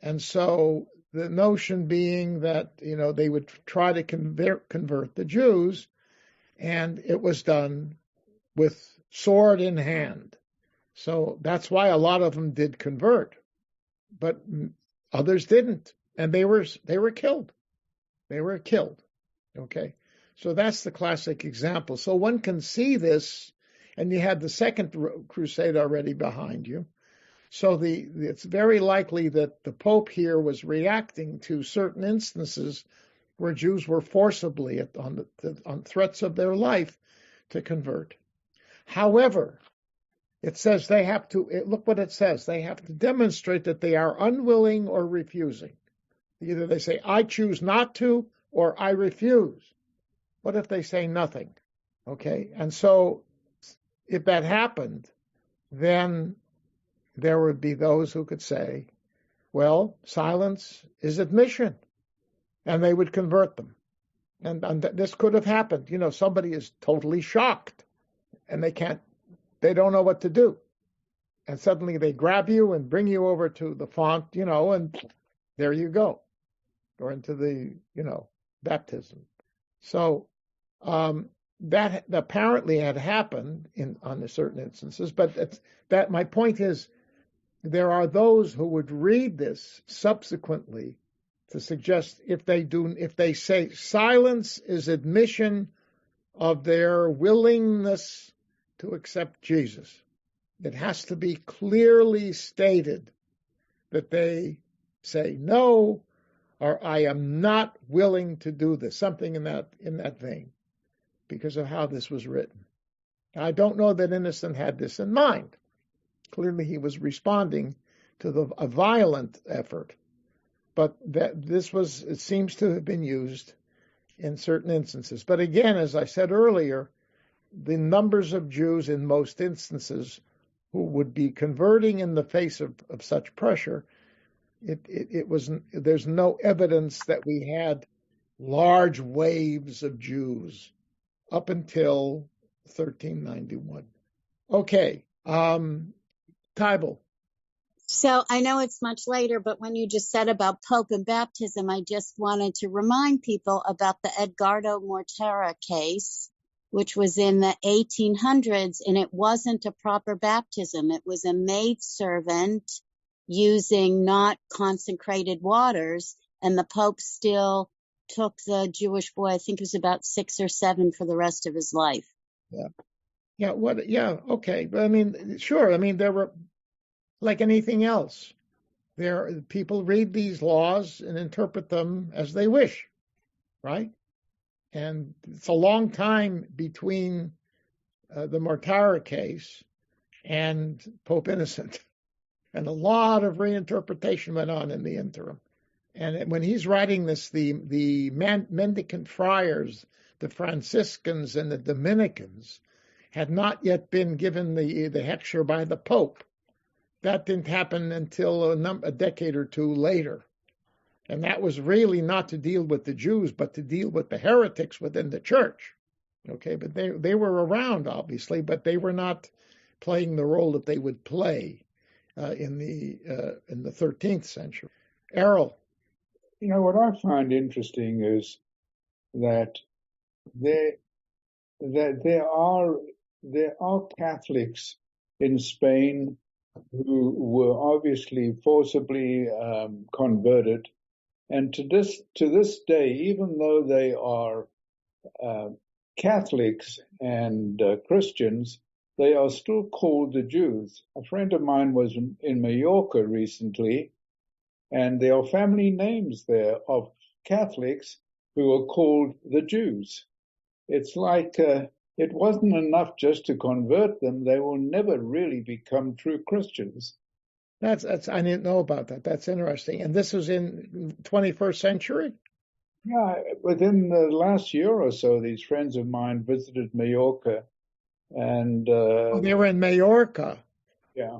And so the notion being that, they would try to convert the Jews, and it was done with sword in hand. So that's why a lot of them did convert, but others didn't, and they were killed. They were killed. Okay, so that's the classic example. So one can see this, and you had the Second Crusade already behind you. So it's very likely that the Pope here was reacting to certain instances where Jews were forcibly on threats of their life to convert. However, it says they have to, look what it says, they have to demonstrate that they are unwilling or refusing. Either they say, I choose not to, or I refuse. What if they say nothing? Okay, and so if that happened, then there would be those who could say, well, silence is admission, and they would convert them. And this could have happened. Somebody is totally shocked, and they don't know what to do. And suddenly they grab you and bring you over to the font, and there you go, or into the, baptism. So that apparently had happened on certain instances, but that my point is, there are those who would read this subsequently to suggest if they say silence is admission of their willingness to accept Jesus, it has to be clearly stated that they say no, or I am not willing to do this, something in that vein, because of how this was written. I don't know that Innocent had this in mind. Clearly, he was responding to a violent effort, but it seems to have been used in certain instances. But again, as I said earlier, the numbers of Jews in most instances who would be converting in the face of such pressure, there's no evidence that we had large waves of Jews up until 1391. Okay, Tybal. So I know it's much later, but when you just said about Pope and baptism, I just wanted to remind people about the Edgardo Mortera case, which was in the 1800s, and it wasn't a proper baptism. It was a maidservant using not consecrated waters, and the Pope still took the Jewish boy, I think it was about 6 or 7, for the rest of his life. Okay. But I mean, sure. I mean, there were, like anything else, people read these laws and interpret them as they wish, right? And it's a long time between the Mortara case and Pope Innocent, and a lot of reinterpretation went on in the interim. And when he's writing this, the mendicant friars, the Franciscans and the Dominicans, had not yet been given the hechsher by the Pope. That didn't happen until a decade or two later. And that was really not to deal with the Jews, but to deal with the heretics within the church. Okay, but they were around, obviously, but they were not playing the role that they would play in the 13th century. Errol. You know, what I find interesting is that there are Catholics in Spain who were obviously forcibly converted, and to this day, even though they are Catholics and Christians, they are still called the Jews. A friend of mine was in Mallorca recently, and there are family names there of Catholics who are called the Jews. It's like it wasn't enough just to convert them; they will never really become true Christians. That's I didn't know about that. That's interesting. And this was in 21st century? Yeah, within the last year or so, these friends of mine visited Mallorca, and they were in Mallorca. Yeah,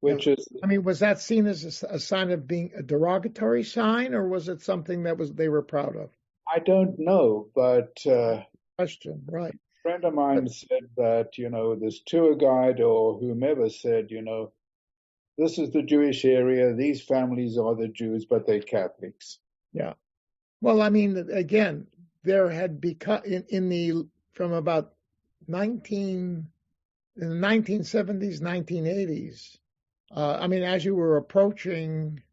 which is. I mean, was that seen as a sign of being a derogatory sign, or was it something that they were proud of? I don't know, but question, right? A friend of mine said that this tour guide or whomever said this is the Jewish area. These families are the Jews, but they're Catholics. Yeah. Well, I mean, again, there had become from about in the 1970s, 1980s. I mean, as you were approaching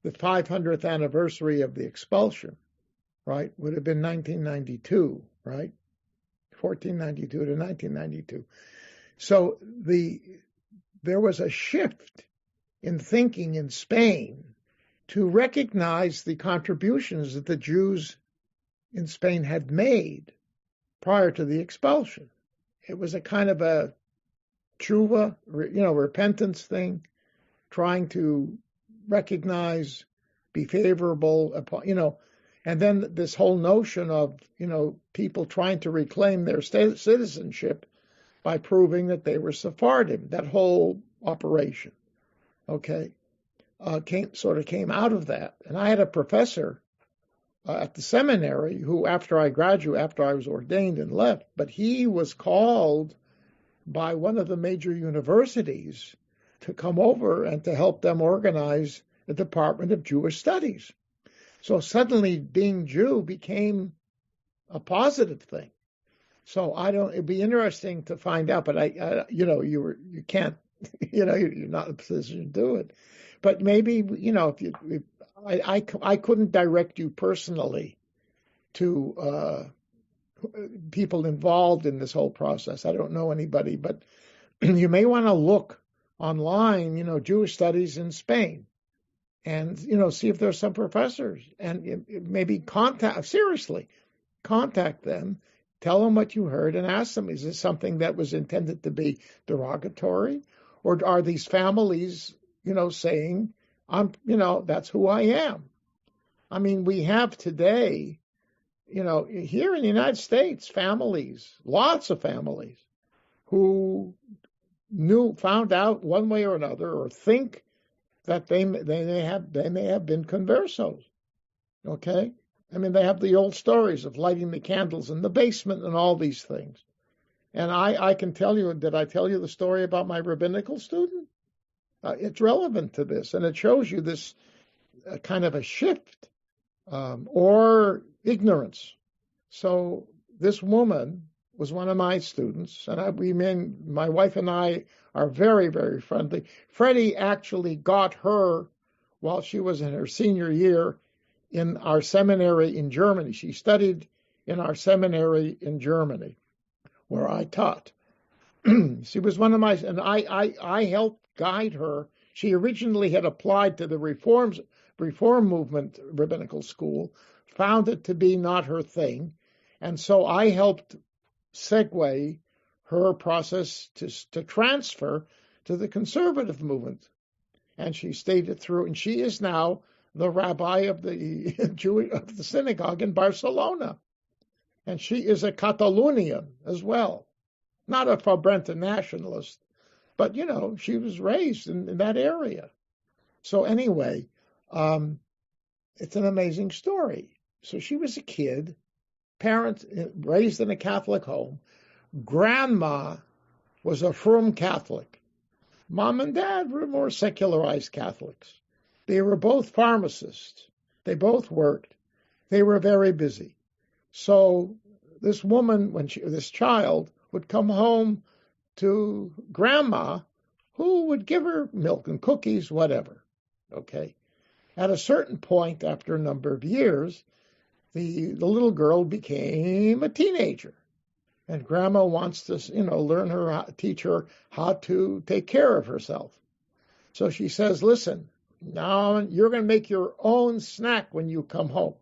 the 500th anniversary of the expulsion, right? Would have been 1992, right? 1492 to 1992. So there was a shift in thinking in Spain to recognize the contributions that the Jews in Spain had made prior to the expulsion. It was a kind of a tshuva, repentance thing, trying to recognize, be favorable, and then this whole notion of, people trying to reclaim their citizenship by proving that they were Sephardim, that whole operation, came out of that. And I had a professor at the seminary who, after I was ordained and left, but he was called by one of the major universities to come over and to help them organize the Department of Jewish Studies. So suddenly being Jew became a positive thing. So it'd be interesting to find out, but you can't, you're not in a position to do it. But maybe, if I couldn't direct you personally to people involved in this whole process. I don't know anybody, but you may want to look online, Jewish studies in Spain, and, see if there's some professors, and maybe contact them, tell them what you heard, and ask them, is this something that was intended to be derogatory? Or are these families, saying, that's who I am? I mean, we have today, here in the United States, families, lots of families, who found out one way or another, or think that they may have been conversos. Okay? I mean, they have the old stories of lighting the candles in the basement and all these things. And I can tell you, did I tell you the story about my rabbinical student? It's relevant to this, and it shows you this kind of a shift or ignorance. So this woman was one of my students, and my wife and I are very, very friendly. Freddie actually got her while she was in her senior year in our seminary in Germany. She studied in our seminary in Germany, where I taught. She was one of my, and I helped guide her. She originally had applied to the Reform Movement Rabbinical School, found it to be not her thing, and so I helped segue her process to transfer to the conservative movement. And she stayed it through, and she is now the rabbi of the of the synagogue in Barcelona. And she is a Catalonian as well. Not a Fabrenta nationalist, but, she was raised in that area. So anyway, it's an amazing story. So she was a kid, parents raised in a Catholic home. Grandma was a frum Catholic. Mom and Dad were more secularized Catholics. They were both pharmacists. They both worked. They were very busy. So this woman, this child, would come home to Grandma, who would give her milk and cookies, whatever. Okay. At a certain point, after a number of years, the little girl became a teenager. And Grandma wants to, teach her how to take care of herself. So she says, listen, now you're going to make your own snack when you come home.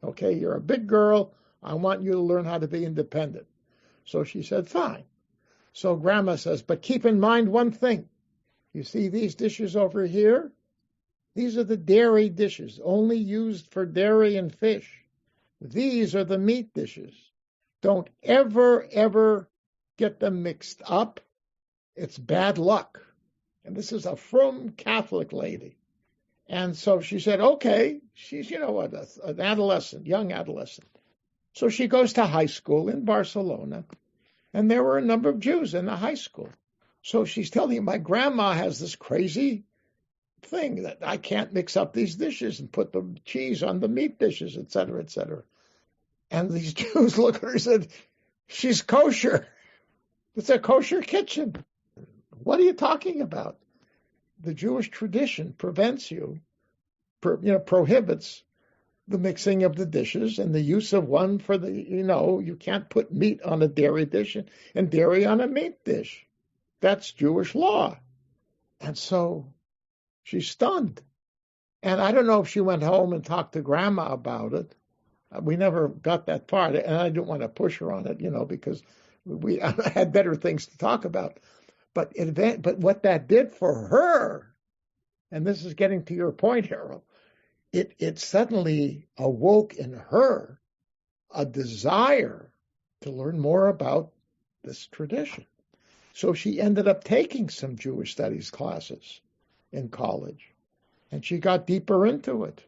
Okay, you're a big girl. I want you to learn how to be independent. So she said, fine. So Grandma says, but keep in mind one thing. You see these dishes over here? These are the dairy dishes, only used for dairy and fish. These are the meat dishes. Don't ever get them mixed up. It's bad luck. And this is a frum Catholic lady. And so she said, okay, she's, an adolescent, young adolescent. So she goes to high school in Barcelona, and there were a number of Jews in the high school. So she's telling you, my grandma has this crazy thing that I can't mix up these dishes and put the cheese on the meat dishes, et cetera, et cetera. And these Jews look at her and said, she's kosher. It's a kosher kitchen. What are you talking about? The Jewish tradition prohibits the mixing of the dishes and the use of one for you can't put meat on a dairy dish and dairy on a meat dish. That's Jewish law. And so she's stunned. And I don't know if she went home and talked to Grandma about it. We never got that far, and I didn't want to push her on it, because we had better things to talk about. But what that did for her, and this is getting to your point, Harold, it suddenly awoke in her a desire to learn more about this tradition. So she ended up taking some Jewish studies classes in college, and she got deeper into it.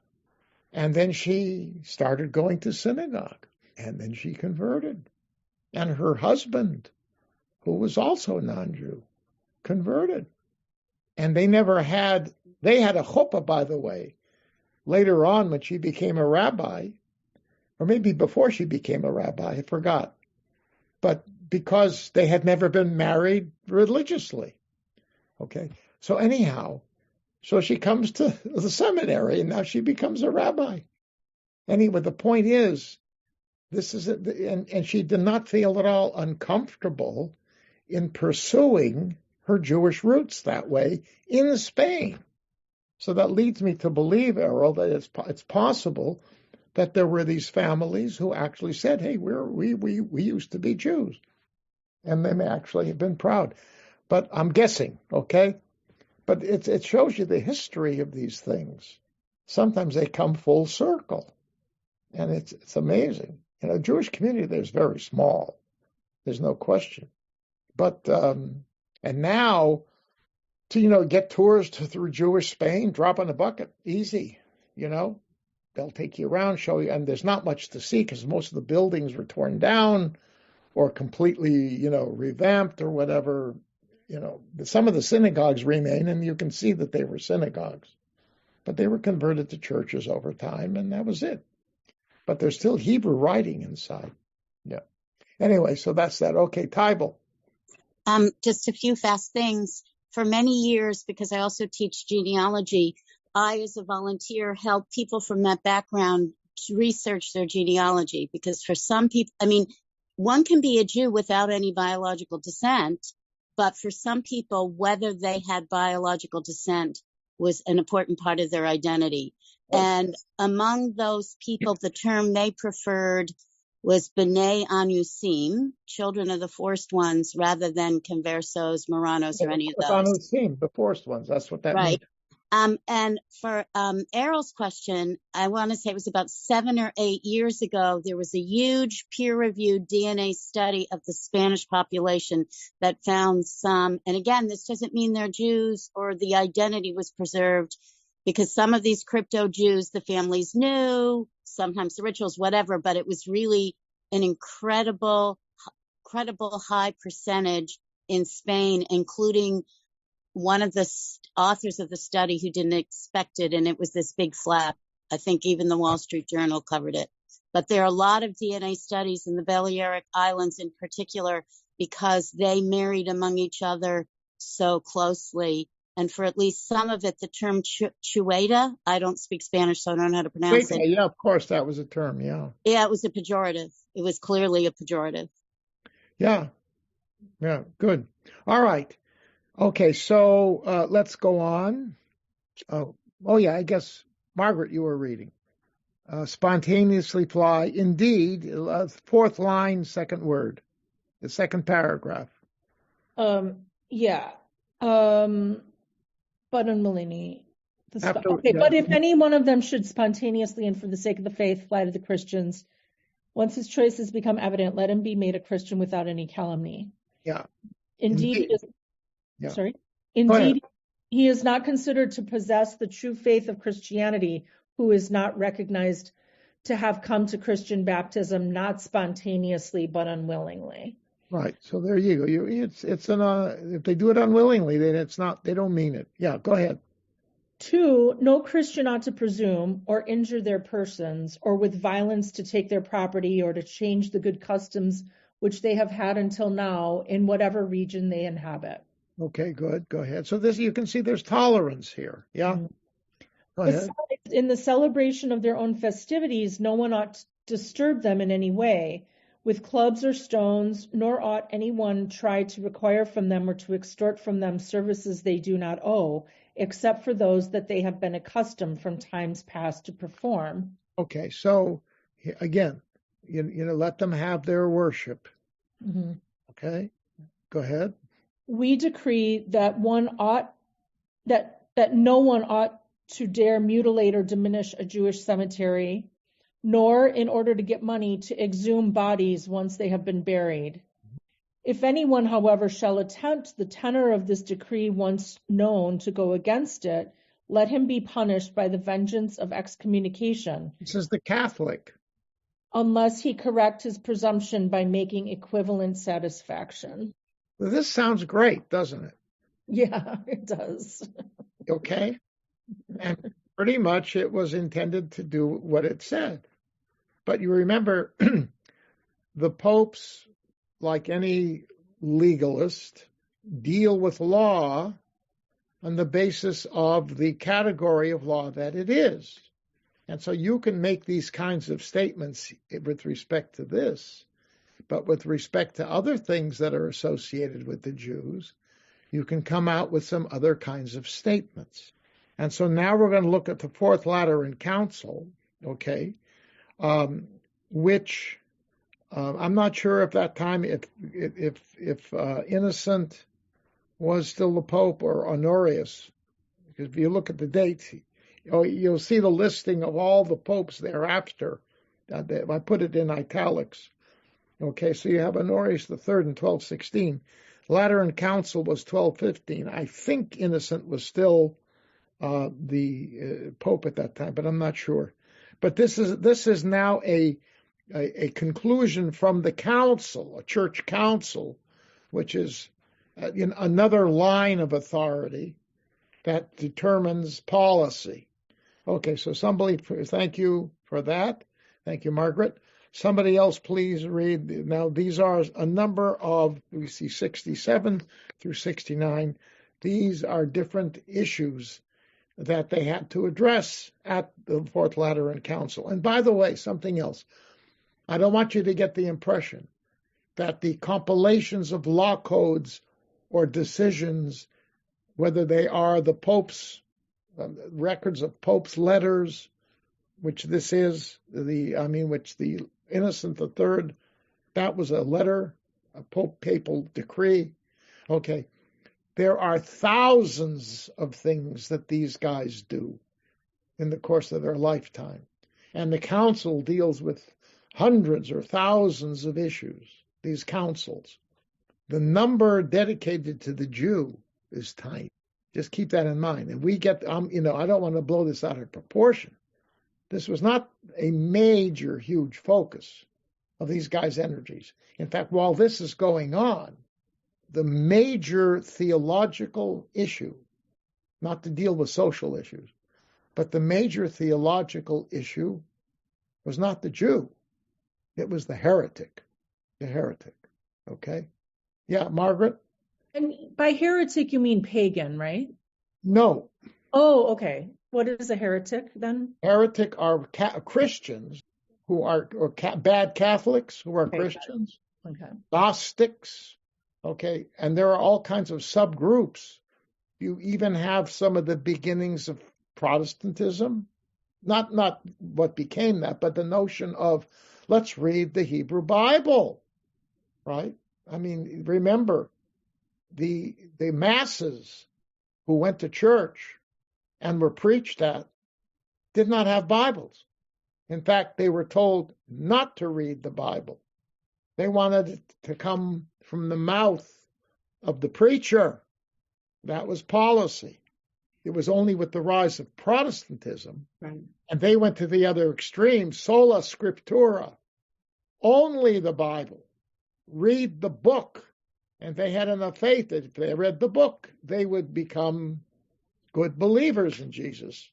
And then she started going to synagogue, and then she converted. And her husband, who was also non-Jew, converted. And they had a chuppah, by the way, later on when she became a rabbi, or maybe before she became a rabbi, I forgot. but because they had never been married religiously. Okay, so anyhow, so she comes to the seminary, and now she becomes a rabbi. Anyway, the point is, this is, and she did not feel at all uncomfortable in pursuing her Jewish roots that way in Spain. So that leads me to believe, Errol, that it's possible that there were these families who actually said, "Hey, we used to be Jews," and they may actually have been proud. But I'm guessing, okay? But it shows you the history of these things. Sometimes they come full circle, and it's amazing. You know, Jewish community there is very small. There's no question. But and now to get tours through Jewish Spain, drop in a bucket, easy. They'll take you around, show you, and there's not much to see because most of the buildings were torn down or completely revamped or whatever. Some of the synagogues remain, and you can see that they were synagogues, but they were converted to churches over time, and that was it. But there's still Hebrew writing inside. Yeah. Anyway, so that's that. Okay, Tybal. Just a few fast things. For many years, because I also teach genealogy, I, as a volunteer, help people from that background to research their genealogy. Because for some people, one can be a Jew without any biological descent, but for some people, whether they had biological descent was an important part of their identity. And among those people, the term they preferred was B'nai Anusim, children of the forced ones, rather than Conversos, Moranos, or any of those. Anusim, the forced ones, that's what that means. And for Errol's question, I want to say it was about 7 or 8 years ago, there was a huge peer-reviewed DNA study of the Spanish population that found some, and again, this doesn't mean they're Jews or the identity was preserved, because some of these crypto Jews, the families knew, sometimes the rituals, whatever, but it was really an incredible high percentage in Spain, including one of the authors of the study who didn't expect it, and it was this big flap. I think even the Wall Street Journal covered it. But there are a lot of DNA studies in the Balearic Islands in particular because they married among each other so closely. And for at least some of it, the term chueta, I don't speak Spanish, so I don't know how to pronounce it. Yeah, of course, that was a term, yeah. Yeah, it was a pejorative. It was clearly a pejorative. Yeah, good. All right. Okay, so let's go on. Oh yeah, I guess, Margaret, you were reading. Spontaneously fly, indeed, fourth line, second word, the second paragraph. Yeah. But unwillingly. Yeah. But if any one of them should spontaneously and for the sake of the faith fly to the Christians, once his choice has become evident, let him be made a Christian without any calumny. Yeah. Indeed. Yeah. Sorry. Indeed, he is not considered to possess the true faith of Christianity, who is not recognized to have come to Christian baptism, not spontaneously, but unwillingly. Right. So there you go. If they do it unwillingly, then they don't mean it. Yeah, go ahead. 2, no Christian ought to presume or injure their persons or with violence to take their property or to change the good customs which they have had until now in whatever region they inhabit. Okay, good. Go ahead. So you can see there's tolerance here. Yeah. Go ahead. In the celebration of their own festivities, no one ought to disturb them in any way with clubs or stones, nor ought anyone try to require from them or to extort from them services they do not owe, except for those that they have been accustomed from times past to perform. Okay, so again, let them have their worship. Mm-hmm. Okay, go ahead. We decree that that no one ought to dare mutilate or diminish a Jewish cemetery, nor in order to get money to exhume bodies once they have been buried. If anyone, however, shall attempt the tenor of this decree once known to go against it, let him be punished by the vengeance of excommunication. This is the Catholic. Unless he correct his presumption by making equivalent satisfaction. Well, this sounds great, doesn't it? Yeah, it does. Okay. And pretty much it was intended to do what it said. But you remember the popes like any legalist, deal with law on the basis of the category of law that it is. And so you can make these kinds of statements with respect to this, but with respect to other things that are associated with the Jews, you can come out with some other kinds of statements. And so now we're going to look at the Fourth Lateran Council, okay, which I'm not sure if that time, if Innocent was still the Pope or Honorius, because if you look at the dates, you'll see the listing of all the popes thereafter. I put it in italics. Okay, so you have Honorius III in 1216. Lateran Council was 1215. I think Innocent was still the Pope at that time, but I'm not sure. But this is now a conclusion from the council, a church council, which is another line of authority that determines policy. Okay, so somebody, thank you for that. Thank you, Margaret. Somebody else, please read. Now, these are a number of, we see 67 through 69. These are different issues that they had to address at the Fourth Lateran Council. And by the way, something else. I don't want you to get the impression that the compilations of law codes or decisions, whether they are the Pope's records of Pope's letters, which this is, which the Innocent III, that was a letter, a papal decree. Okay, there are thousands of things that these guys do in the course of their lifetime. And the council deals with hundreds or thousands of issues, these councils. The number dedicated to the Jew is tiny. Just keep that in mind. And we get, I don't want to blow this out of proportion. This was not a major, huge focus of these guys' energies. In fact, while this is going on, the major theological issue, not to deal with social issues, but the major theological issue was not the Jew. It was the heretic. The heretic. Okay? Yeah, Margaret? And by heretic, you mean pagan, right? No. Oh, okay. What is a heretic then? Heretic are Christians who are, or bad Catholics who are Christians. Okay. Gnostics. Okay. And there are all kinds of subgroups. You even have some of the beginnings of Protestantism. Not what became that, but the notion of let's read the Hebrew Bible. Right? I mean, remember, the masses who went to church and were preached at did not have Bibles. In fact, they were told not to read the Bible. They wanted it to come from the mouth of the preacher. That was policy. It was only with the rise of Protestantism, right, and they went to the other extreme, sola scriptura, only the Bible. Read the book. And they had enough faith that if they read the book, they would become good believers in Jesus.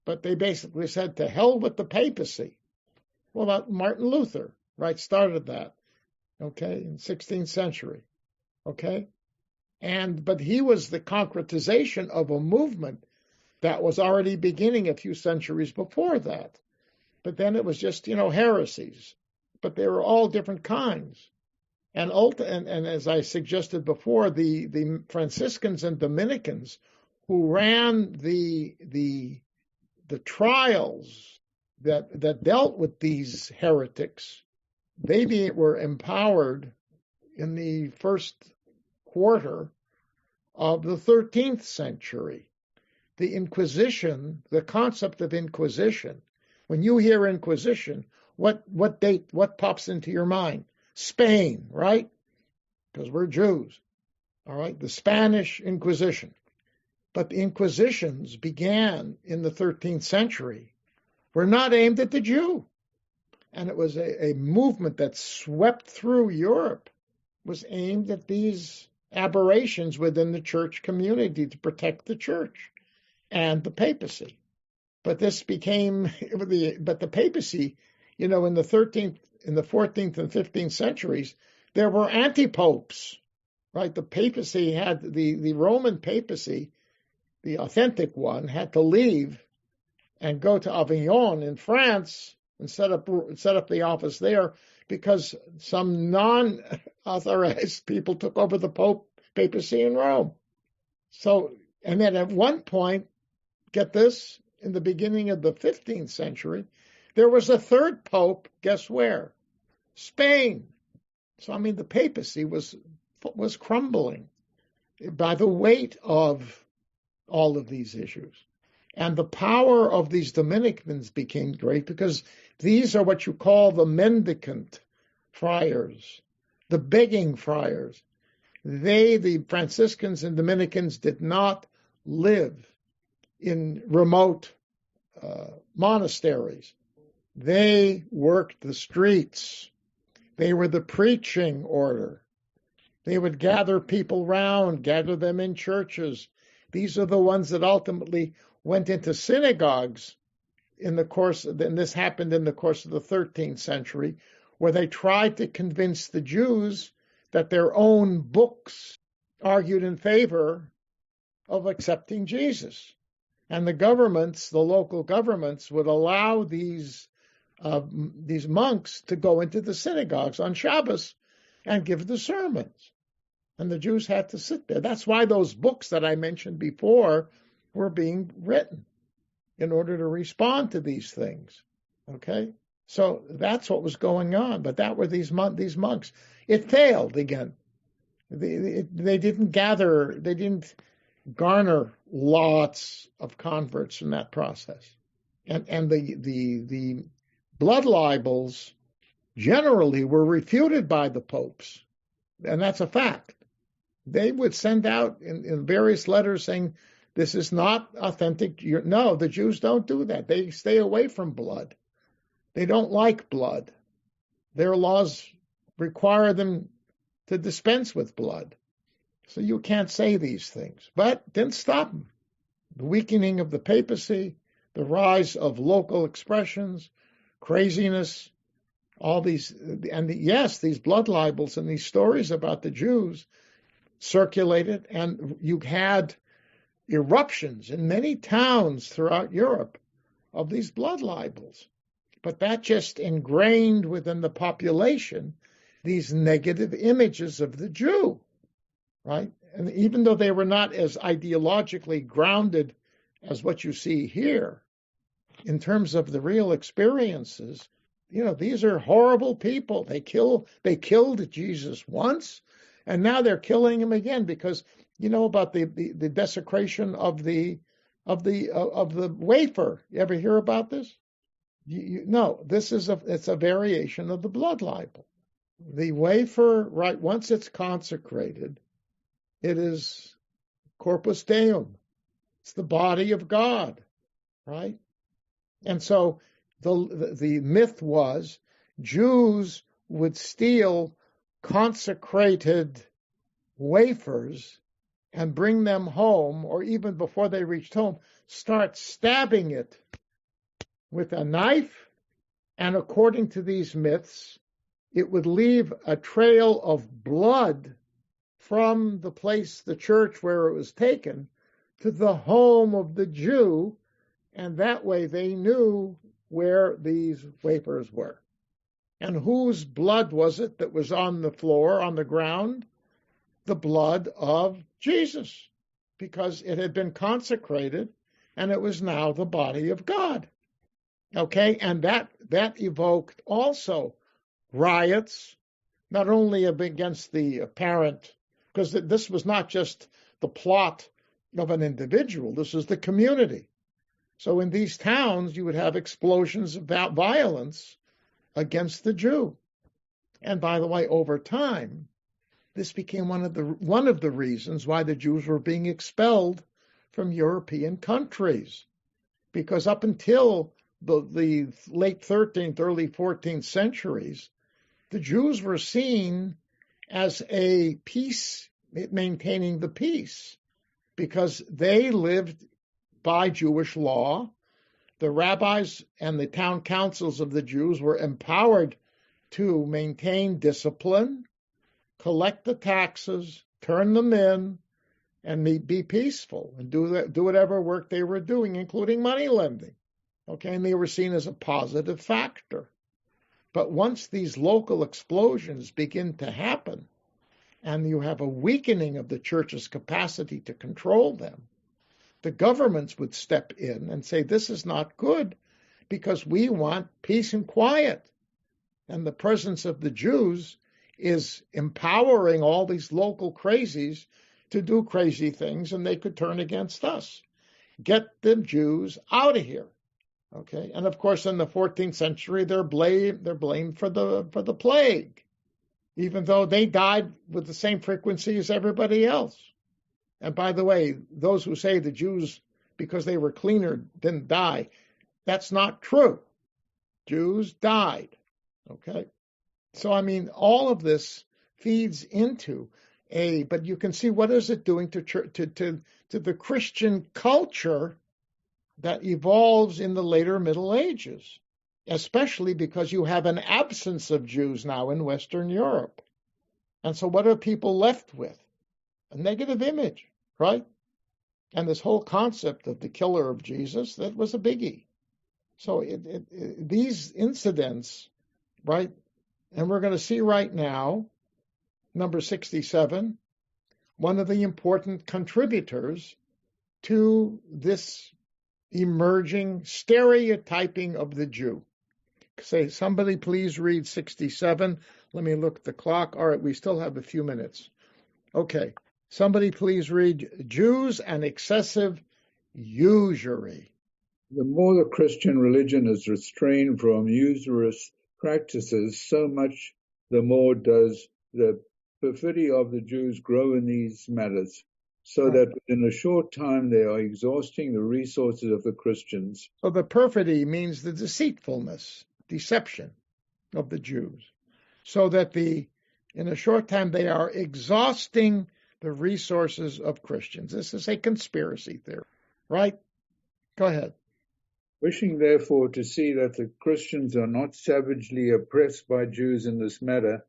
But they basically said, to hell with the papacy. Well, Martin Luther, right, started that, okay, in the 16th century, okay? But he was the concretization of a movement that was already beginning a few centuries before that. But then it was just, heresies. But they were all different kinds. And as I suggested before, the Franciscans and Dominicans who ran the trials that dealt with these heretics, they were empowered in the first quarter of the 13th century. The Inquisition, the concept of Inquisition, when you hear Inquisition, what date, what pops into your mind? Spain, right? Because we're Jews. All right, the Spanish Inquisition. But the Inquisitions began in the 13th century, were not aimed at the Jew. And it was a movement that swept through Europe, was aimed at these aberrations within the church community to protect the church and the papacy. But this became, but the papacy, in the 14th and 15th centuries, There were anti-popes, right? The papacy had, the Roman papacy, the authentic one, had to leave and go to Avignon in France and set up the office there because some non-authorized people took over the papacy in Rome. So, and then at one point, get this, in the beginning of the 15th century, there was a third pope, guess where? Spain. So, I mean, the papacy was crumbling by the weight of all of these issues. And the power of these Dominicans became great because these are what you call the mendicant friars, the begging friars. They, the Franciscans and Dominicans, did not live in remote monasteries. They worked the streets. They were the preaching order. They would gather people round, gather them in churches. These are the ones that ultimately went into synagogues and this happened in the course of the 13th century, where they tried to convince the Jews that their own books argued in favor of accepting Jesus. And the local governments would allow these monks to go into the synagogues on Shabbos and give the sermons. And the Jews had to sit there. That's why those books that I mentioned before were being written in order to respond to these things. Okay? So that's what was going on. But that were these monks. It failed again. They didn't garner lots of converts in that process. And the blood libels generally were refuted by the popes. And that's a fact. They would send out in various letters saying, this is not authentic. No, the Jews don't do that. They stay away from blood. They don't like blood. Their laws require them to dispense with blood. So you can't say these things. But didn't stop them. The weakening of the papacy, the rise of local expressions, craziness, all these, yes, these blood libels and these stories about the Jews circulated, and you had eruptions in many towns throughout Europe of these blood libels. But that just ingrained within the population these negative images of the Jew, right? And even though they were not as ideologically grounded as what you see here, in terms of the real experiences, these are horrible people. They killed Jesus once, and now they're killing him again because about the desecration of the wafer. You ever hear about this? No, it's a variation of the blood libel. The wafer, right? Once it's consecrated, it is corpus deum. It's the body of God, right? And so the myth was Jews would steal consecrated wafers and bring them home, or even before they reached home, start stabbing it with a knife. And according to these myths, it would leave a trail of blood from the church where it was taken, to the home of the Jew. And that way they knew where these wafers were. And whose blood was it that was on the floor, on the ground? The blood of Jesus, because it had been consecrated and it was now the body of God. Okay, and that evoked also riots, not only against the apparent, because this was not just the plot of an individual, this was the community. So in these towns, you would have explosions of violence against the Jew. And by the way, over time, this became one of the reasons why the Jews were being expelled from European countries. Because up until the late 13th, early 14th centuries, the Jews were seen as a peace, maintaining the peace, because they lived by Jewish law. The rabbis and the town councils of the Jews were empowered to maintain discipline, collect the taxes, turn them in, and be peaceful and do whatever work they were doing, including money lending. Okay, and they were seen as a positive factor. But once these local explosions begin to happen, and you have a weakening of the church's capacity to control them, the governments would step in and say, this is not good, because we want peace and quiet. And the presence of the Jews is empowering all these local crazies to do crazy things, and they could turn against us. Get the Jews out of here. Okay, and of course, in the 14th century, they're blamed for the plague, even though they died with the same frequency as everybody else. And by the way, those who say the Jews, because they were cleaner, didn't die, that's not true. Jews died. Okay, so I mean, all of this feeds into but you can see what is it doing to the Christian culture that evolves in the later Middle Ages, especially because you have an absence of Jews now in Western Europe. And so what are people left with? A negative image, right? And this whole concept of the killer of Jesus, that was a biggie. So these incidents, right, and we're going to see right now, number 67, one of the important contributors to this emerging stereotyping of the Jew. Say, somebody please read 67. Let me look at the clock. All right, we still have a few minutes. Okay, somebody please read Jews and excessive usury. The more the Christian religion is restrained from usurious practices, so much the more does the perfidy of the Jews grow in these matters, so that in a short time they are exhausting the resources of the Christians. So the perfidy means the deceitfulness, deception of the Jews, so that in a short time they are exhausting the resources of Christians. This is a conspiracy theory, right? Go ahead. Wishing, therefore, to see that the Christians are not savagely oppressed by Jews in this matter,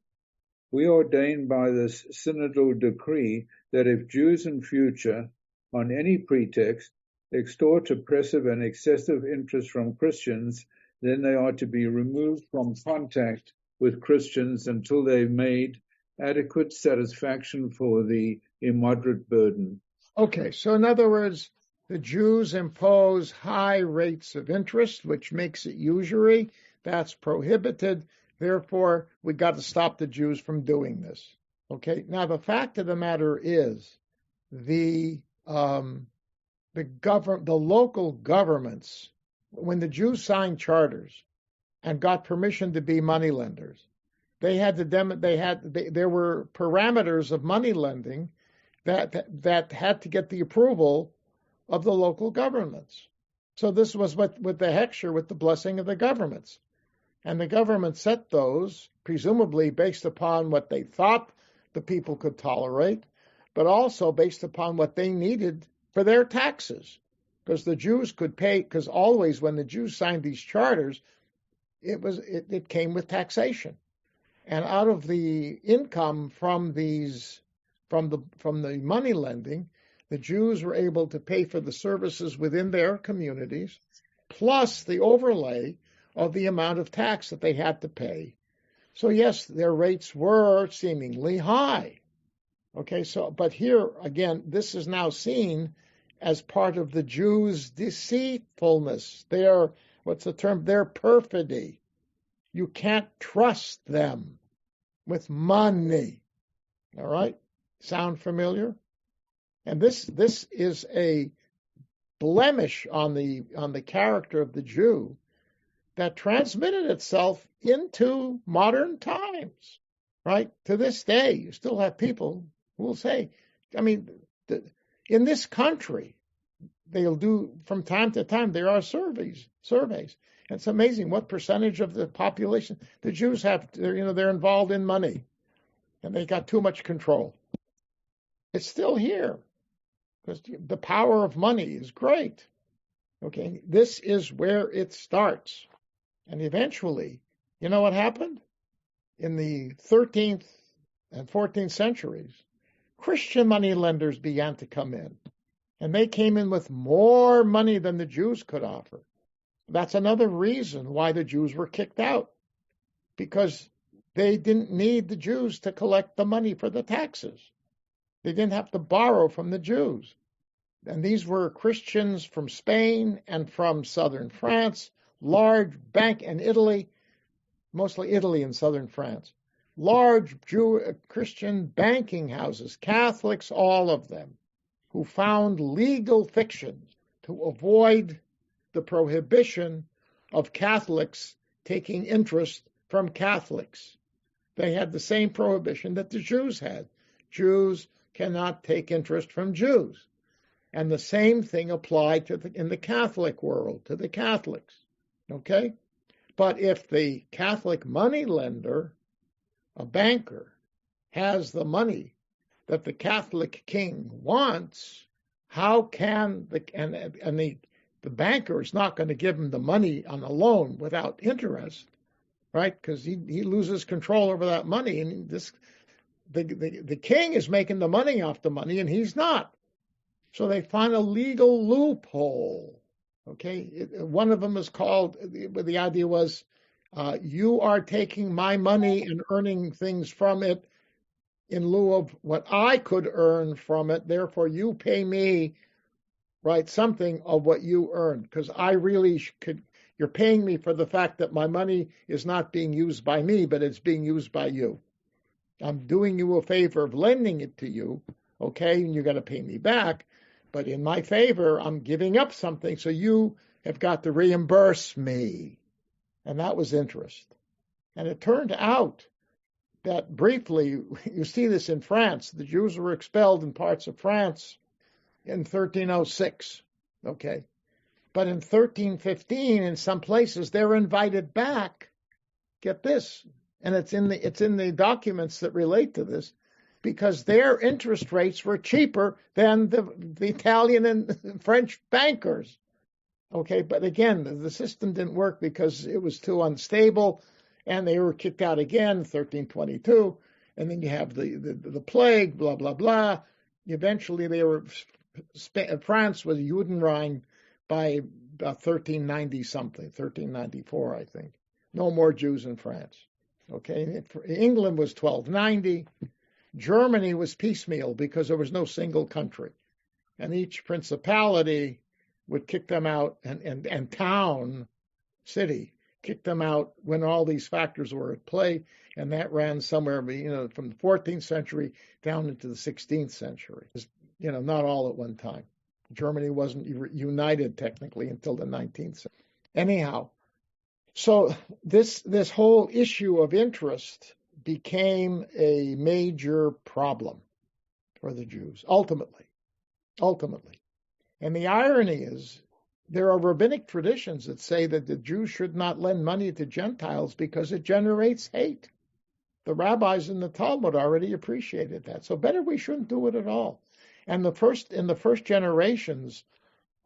we ordain by this synodal decree that if Jews in future, on any pretext, extort oppressive and excessive interest from Christians, then they are to be removed from contact with Christians until they've made adequate satisfaction for the immoderate burden. Okay, so in other words, the Jews impose high rates of interest, which makes it usury. That's prohibited. Therefore, we got to stop the Jews from doing this. Okay. Now, the fact of the matter is, the local governments, when the Jews signed charters and got permission to be moneylenders, there were parameters of money lending that had to get the approval of the local governments. So this was with the hechsher, with the blessing of the governments. And the government set those, presumably based upon what they thought the people could tolerate, but also based upon what they needed for their taxes. Because the Jews could pay, because always when the Jews signed these charters, it came with taxation. And out of the income from the money lending, the Jews were able to pay for the services within their communities, plus the overlay of the amount of tax that they had to pay. So yes, their rates were seemingly high. Okay, but here again, this is now seen as part of the Jews' deceitfulness. What's the term? Their perfidy. You can't trust them with money. All right? Sound familiar? And this is a blemish on the character of the Jew that transmitted itself into modern times, right? To this day, you still have people who will say, I mean, in this country, they'll do, from time to time, there are surveys. It's amazing what percentage of the population the Jews have, they're involved in money, and they got too much control. It's still here, because the power of money is great. Okay, this is where it starts. And eventually, you know what happened? In the 13th and 14th centuries, Christian moneylenders began to come in. And they came in with more money than the Jews could offer. That's another reason why the Jews were kicked out, because they didn't need the Jews to collect the money for the taxes. They didn't have to borrow from the Jews. And these were Christians from Spain and from southern France, large bank and Italy, mostly Italy and southern France, large Christian banking houses, Catholics, all of them, who found legal fictions to avoid the prohibition of Catholics taking interest from Catholics. They had the same prohibition that the Jews had. Jews cannot take interest from Jews. And the same thing applied in the Catholic world, to the Catholics. Okay? But if the Catholic moneylender, a banker, has the money that the Catholic king wants, how can the banker is not going to give him the money on a loan without interest, right? Because he loses control over that money, and the king is making the money off the money, and he's not. So they find a legal loophole. Okay, one of them is called. The idea was, you are taking my money and earning things from it in lieu of what I could earn from it. Therefore, you pay me, right, something of what you earned, because I really could. You're paying me for the fact that my money is not being used by me, but it's being used by you. I'm doing you a favor of lending it to you, okay, and you're going to pay me back. But in my favor, I'm giving up something, so you have got to reimburse me. And that was interest. And it turned out that briefly, you see this in France, the Jews were expelled in parts of France in 1306, okay? But in 1315, in some places, they're invited back. Get this, and it's in the documents that relate to this, because their interest rates were cheaper than the Italian and French bankers. Okay, but again, the system didn't work because it was too unstable, and they were kicked out again, 1322, and then you have the plague, blah, blah, blah. Eventually, France was Judenrein by about 1390 something, 1394, I think. No more Jews in France. Okay, England was 1290. Germany was piecemeal because there was no single country, and each principality would kick them out, and town, city, kick them out when all these factors were at play, and that ran somewhere, from the 14th century down into the 16th century. Not all at one time. Germany wasn't united technically until the 19th century. Anyhow, so this whole issue of interest became a major problem for the Jews, ultimately. And the irony is, there are rabbinic traditions that say that the Jews should not lend money to Gentiles because it generates hate. The rabbis in the Talmud already appreciated that. So better we shouldn't do it at all. And in the first generations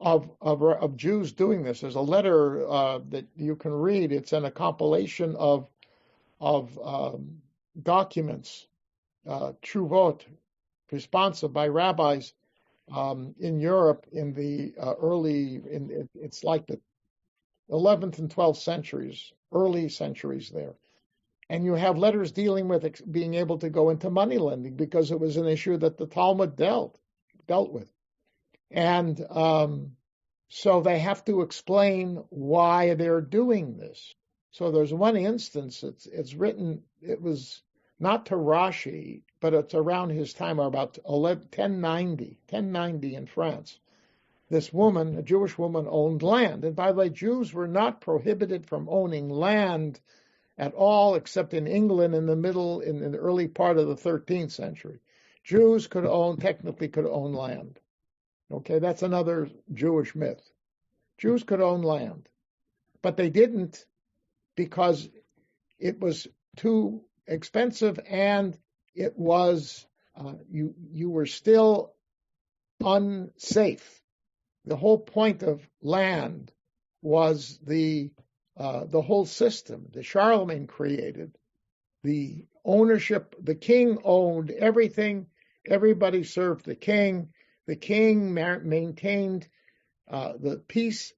of Jews doing this, there's a letter that you can read. It's in a compilation of documents, Truvot, responsive by rabbis in Europe in the it's like the 11th and 12th centuries, early centuries there. And you have letters dealing with being able to go into money lending because it was an issue that the Talmud dealt with. And so they have to explain why they're doing this. So there's one instance, it's written, it was not to Rashi, but it's around his time, about 1090 in France. This woman, a Jewish woman, owned land. And by the way, Jews were not prohibited from owning land at all, except in England in the early part of the 13th century. Jews technically could own land. Okay, that's another Jewish myth. Jews could own land, but they didn't because it was too expensive, and it was you were still unsafe. The whole point of land was the whole system that Charlemagne created, the ownership. The king owned everything. Everybody served the king. The king maintained the peace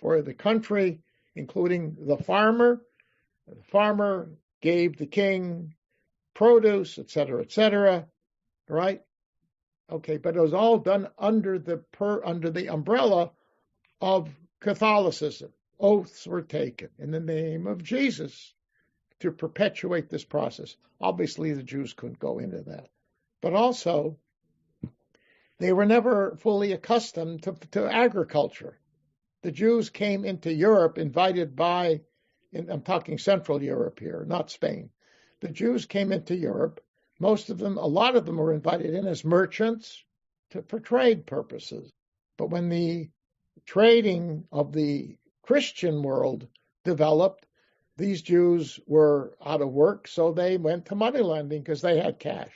for the country, including the farmer. The farmer gave the king produce, etc., right? Okay, but it was all done under the umbrella of Catholicism. Oaths were taken in the name of Jesus to perpetuate this process. Obviously, the Jews couldn't go into that. But also, they were never fully accustomed to agriculture. The Jews came into Europe invited by, I'm talking Central Europe here, not Spain. The Jews came into Europe. A lot of them were invited in as merchants for trade purposes. But when the trading of the Christian world developed, these Jews were out of work, so they went to money lending because they had cash.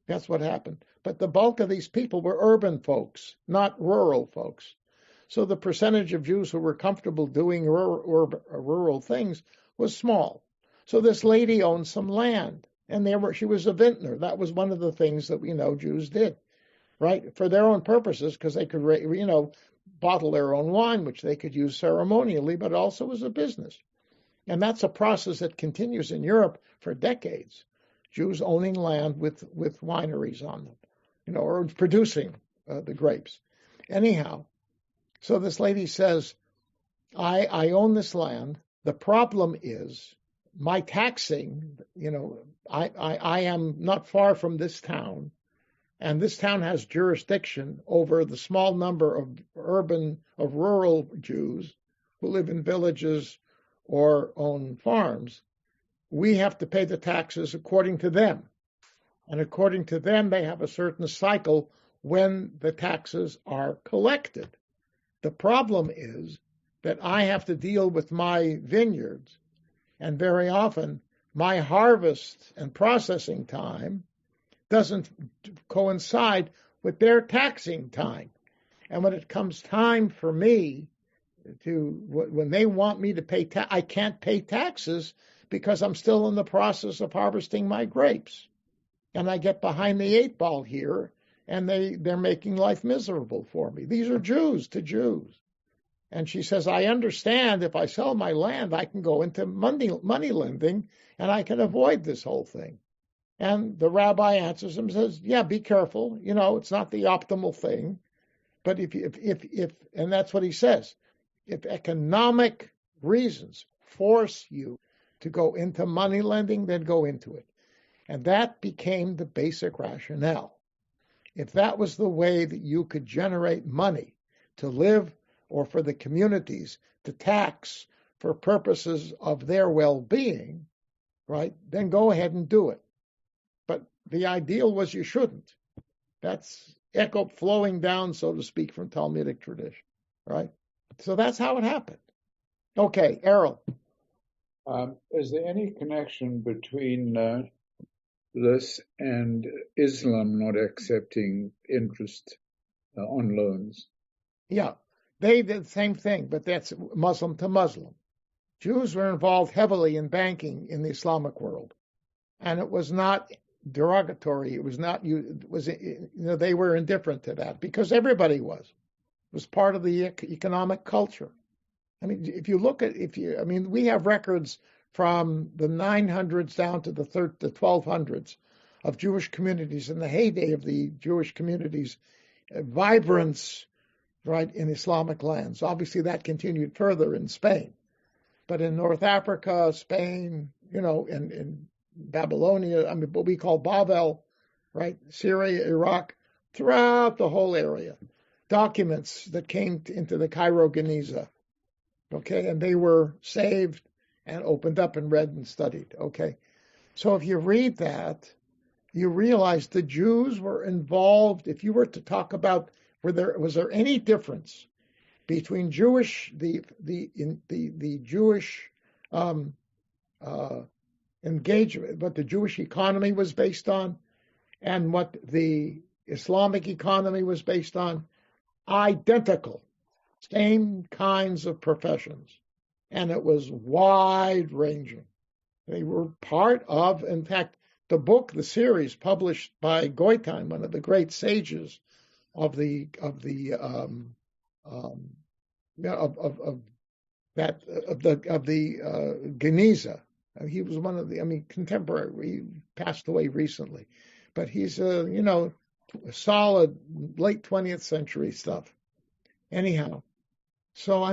That's what happened. But the bulk of these people were urban folks, not rural folks. So the percentage of Jews who were comfortable doing rural things was small. So this lady owned some land, and she was a vintner. That was one of the things that we know Jews did, right, for their own purposes, because they could, bottle their own wine, which they could use ceremonially, but also as a business. And that's a process that continues in Europe for decades. Jews owning land with wineries on them, or producing the grapes. Anyhow, so this lady says, I own this land. The problem is my taxing, I am not far from this town, and this town has jurisdiction over the small number of rural Jews who live in villages or own farms. We have to pay the taxes according to them. And according to them, they have a certain cycle when the taxes are collected. The problem is that I have to deal with my vineyards, and very often my harvest and processing time doesn't coincide with their taxing time. And when it comes time for me when they want me to pay I can't pay taxes because I'm still in the process of harvesting my grapes. And I get behind the 8 ball here, and they're making life miserable for me. These are Jews to Jews. And she says, I understand if I sell my land, I can go into money lending, and I can avoid this whole thing. And the rabbi answers him and says, yeah, be careful. It's not the optimal thing. But if and that's what he says, if economic reasons force you to go into money lending, then go into it. And that became the basic rationale. If that was the way that you could generate money to live, or for the communities to tax for purposes of their well-being, right, then go ahead and do it. But the ideal was you shouldn't. That's echo flowing down, so to speak, from Talmudic tradition, right? So that's how it happened. Okay, Errol. Is there any connection between this and Islam not accepting interest on loans? Yeah, they did the same thing, but that's Muslim to Muslim. Jews were involved heavily in banking in the Islamic world, and it was not derogatory. It was not they were indifferent to that because everybody was. It was part of the economic culture. I mean, if you look at we have records from the 900s down to the 1200s of Jewish communities in the heyday of the Jewish communities, vibrance, right, in Islamic lands. Obviously, that continued further in Spain, but in North Africa, Spain, in Babylonia, what we call Babel, right, Syria, Iraq, throughout the whole area, documents that came into the Cairo Geniza, okay, and they were saved and opened up and read and studied, okay. So if you read that, you realize the Jews were involved. If you were to talk about was there any difference between Jewish the Jewish engagement, what the Jewish economy was based on, and what the Islamic economy was based on? Identical, same kinds of professions, and it was wide ranging. They were part of, in fact, the series published by Goitan, one of the great sages of the Geniza. He was one of the, contemporary. He passed away recently, but he's solid late 20th century stuff. Anyhow, so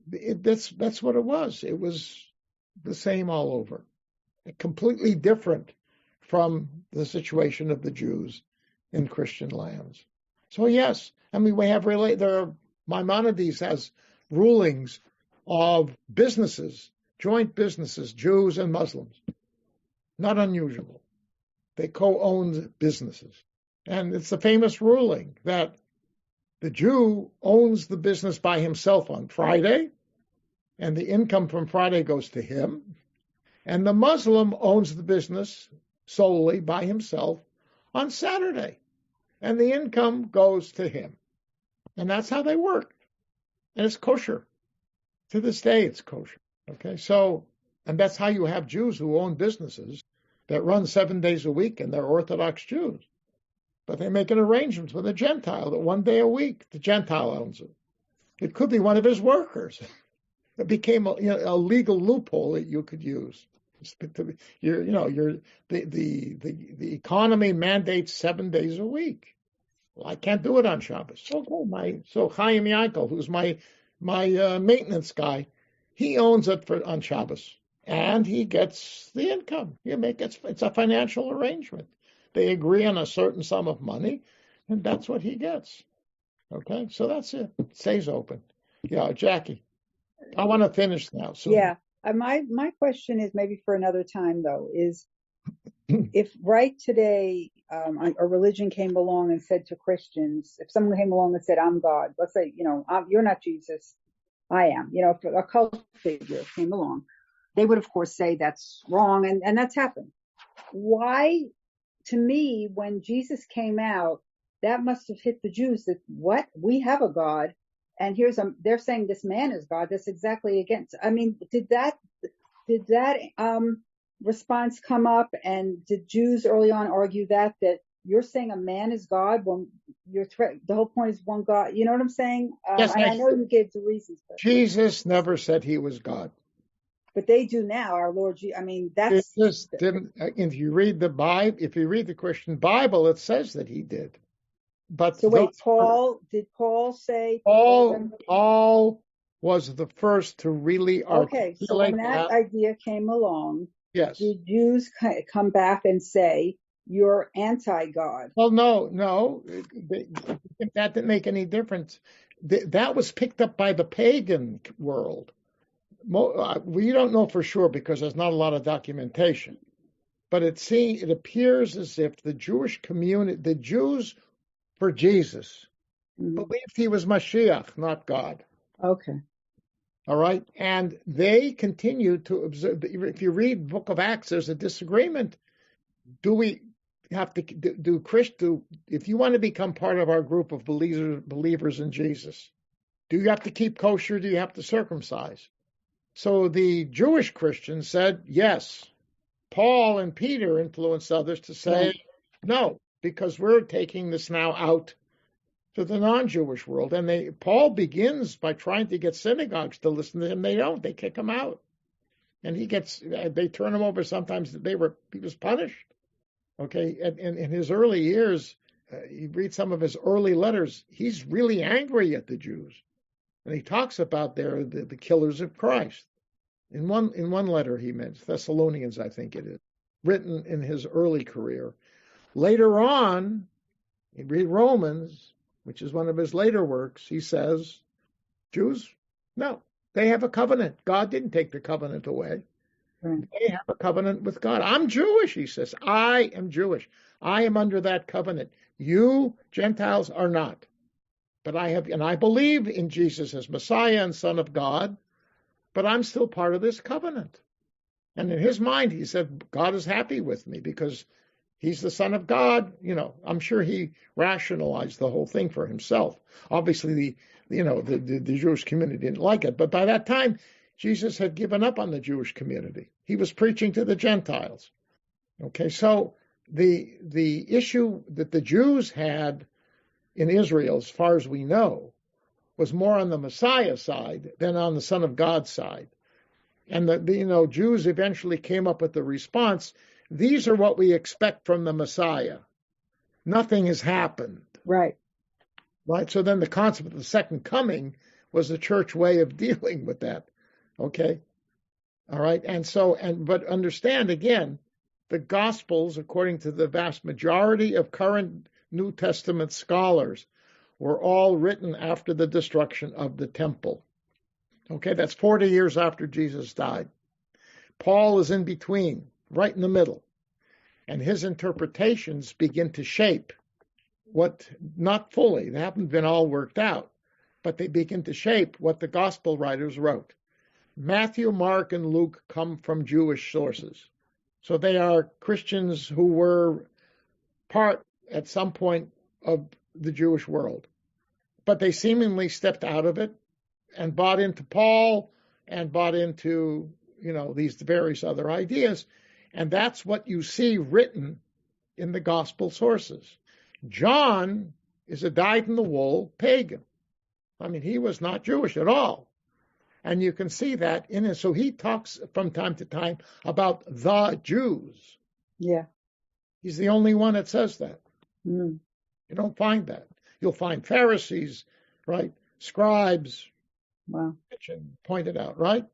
that's what it was. It was the same all over, completely different from the situation of the Jews in Christian lands. So yes, we have Maimonides has rulings of businesses, joint businesses, Jews and Muslims. Not unusual. They co-own businesses. And it's the famous ruling that the Jew owns the business by himself on Friday, and the income from Friday goes to him. And the Muslim owns the business solely by himself on Saturday, and the income goes to him. And that's how they work. And it's kosher. To this day, it's kosher. Okay, so, and that's how you have Jews who own businesses that run 7 days a week, and they're Orthodox Jews. But they make an arrangement with a Gentile that 1 day a week, the Gentile owns it. It could be one of his workers. It became a legal loophole that you could use. The economy mandates 7 days a week. Well, I can't do it on Shabbos. So Chaim Yankel, who's my maintenance guy, he owns it on Shabbos, and he gets the income. It's a financial arrangement. They agree on a certain sum of money, and that's what he gets. Okay, so that's it. It stays open. Yeah, Jackie, I want to finish now. So. Yeah, my question is maybe for another time though. Is if right today a religion came along and said to Christians, if someone came along and said, "I'm God," let's say, you're not Jesus, I am. If a cult figure came along, they would of course say that's wrong, and that's happened. Why? To me, when Jesus came out, that must have hit the Jews that, what? We have a God, and they're saying this man is God. That's exactly against. Did that response come up, and did Jews early on argue that you're saying a man is God when the whole point is one God? You know what I'm saying? Yes, I know you gave the reasons. Jesus never said he was God. But they do now, our Lord. That's. Jesus didn't. If you read the Bible, if you read the Christian Bible, it says that he did. But so wait, did Paul say? Paul was the first to really articulate. Okay, so when that idea came along, yes, did Jews come back and say you're anti-God? Well, no, that didn't make any difference. That was picked up by the pagan world. We don't know for sure because there's not a lot of documentation, but it appears as if the Jewish community, the Jews for Jesus, believed he was Mashiach, not God. Okay. All right, and they continued to observe. If you read the Book of Acts, there's a disagreement. Do we have to if you want to become part of our group of believers in Jesus, do you have to keep kosher? Do you have to circumcise? So the Jewish Christians said yes. Paul and Peter influenced others to say no, because we're taking this now out to the non-Jewish world. And Paul begins by trying to get synagogues to listen to him. They don't. They kick him out. And they turn him over. Sometimes he was punished. Okay. And in his early years, you read some of his early letters, he's really angry at the Jews. And he talks about the killers of Christ. In one letter he mentions, Thessalonians, I think it is, written in his early career. Later on, you read Romans, which is one of his later works, he says, Jews, no, they have a covenant. God didn't take the covenant away. Right. They have a covenant with God. I'm Jewish, he says. I am Jewish. I am under that covenant. You, Gentiles, are not. But I believe in Jesus as Messiah and Son of God, but I'm still part of this covenant. And in his mind, he said, God is happy with me because he's the Son of God. I'm sure he rationalized the whole thing for himself. Obviously, the Jewish community didn't like it, but by that time, Jesus had given up on the Jewish community. He was preaching to the Gentiles. Okay, so the issue that the Jews had in Israel, as far as we know, was more on the Messiah side than on the Son of God side. And the Jews eventually came up with the response, these are what we expect from the Messiah. Nothing has happened. Right. Right. So then the concept of the second coming was the church way of dealing with that. Okay. All right. But understand again, the Gospels, according to the vast majority of current New Testament scholars, were all written after the destruction of the temple. Okay. That's 40 years after Jesus died. Paul is in between, right in the middle. And his interpretations begin to shape not fully, they haven't been all worked out, but they begin to shape what the gospel writers wrote. Matthew, Mark, and Luke come from Jewish sources. So they are Christians who were part at some point of the Jewish world. But they seemingly stepped out of it and bought into Paul and bought into, these various other ideas. And that's what you see written in the gospel sources. John is a dyed-in-the-wool pagan. I mean, he was not Jewish at all. And you can see that in it. So he talks from time to time about the Jews. Yeah. He's the only one that says that. Mm. You don't find that. You'll find Pharisees, right? Scribes. Wow. Pointed out, right?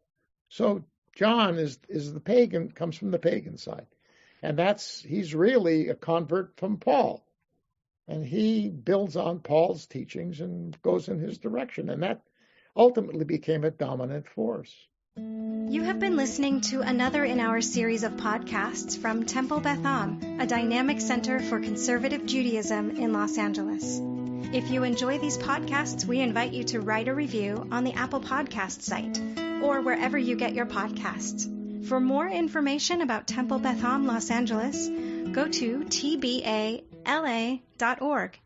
So John is the pagan, comes from the pagan side. And he's really a convert from Paul. And he builds on Paul's teachings and goes in his direction. And that ultimately became a dominant force. You have been listening to another in our series of podcasts from Temple Beth Am, a dynamic center for conservative Judaism in Los Angeles. If you enjoy these podcasts, we invite you to write a review on the Apple Podcast site or wherever you get your podcasts. For more information about Temple Beth Am Los Angeles, go to tbala.org.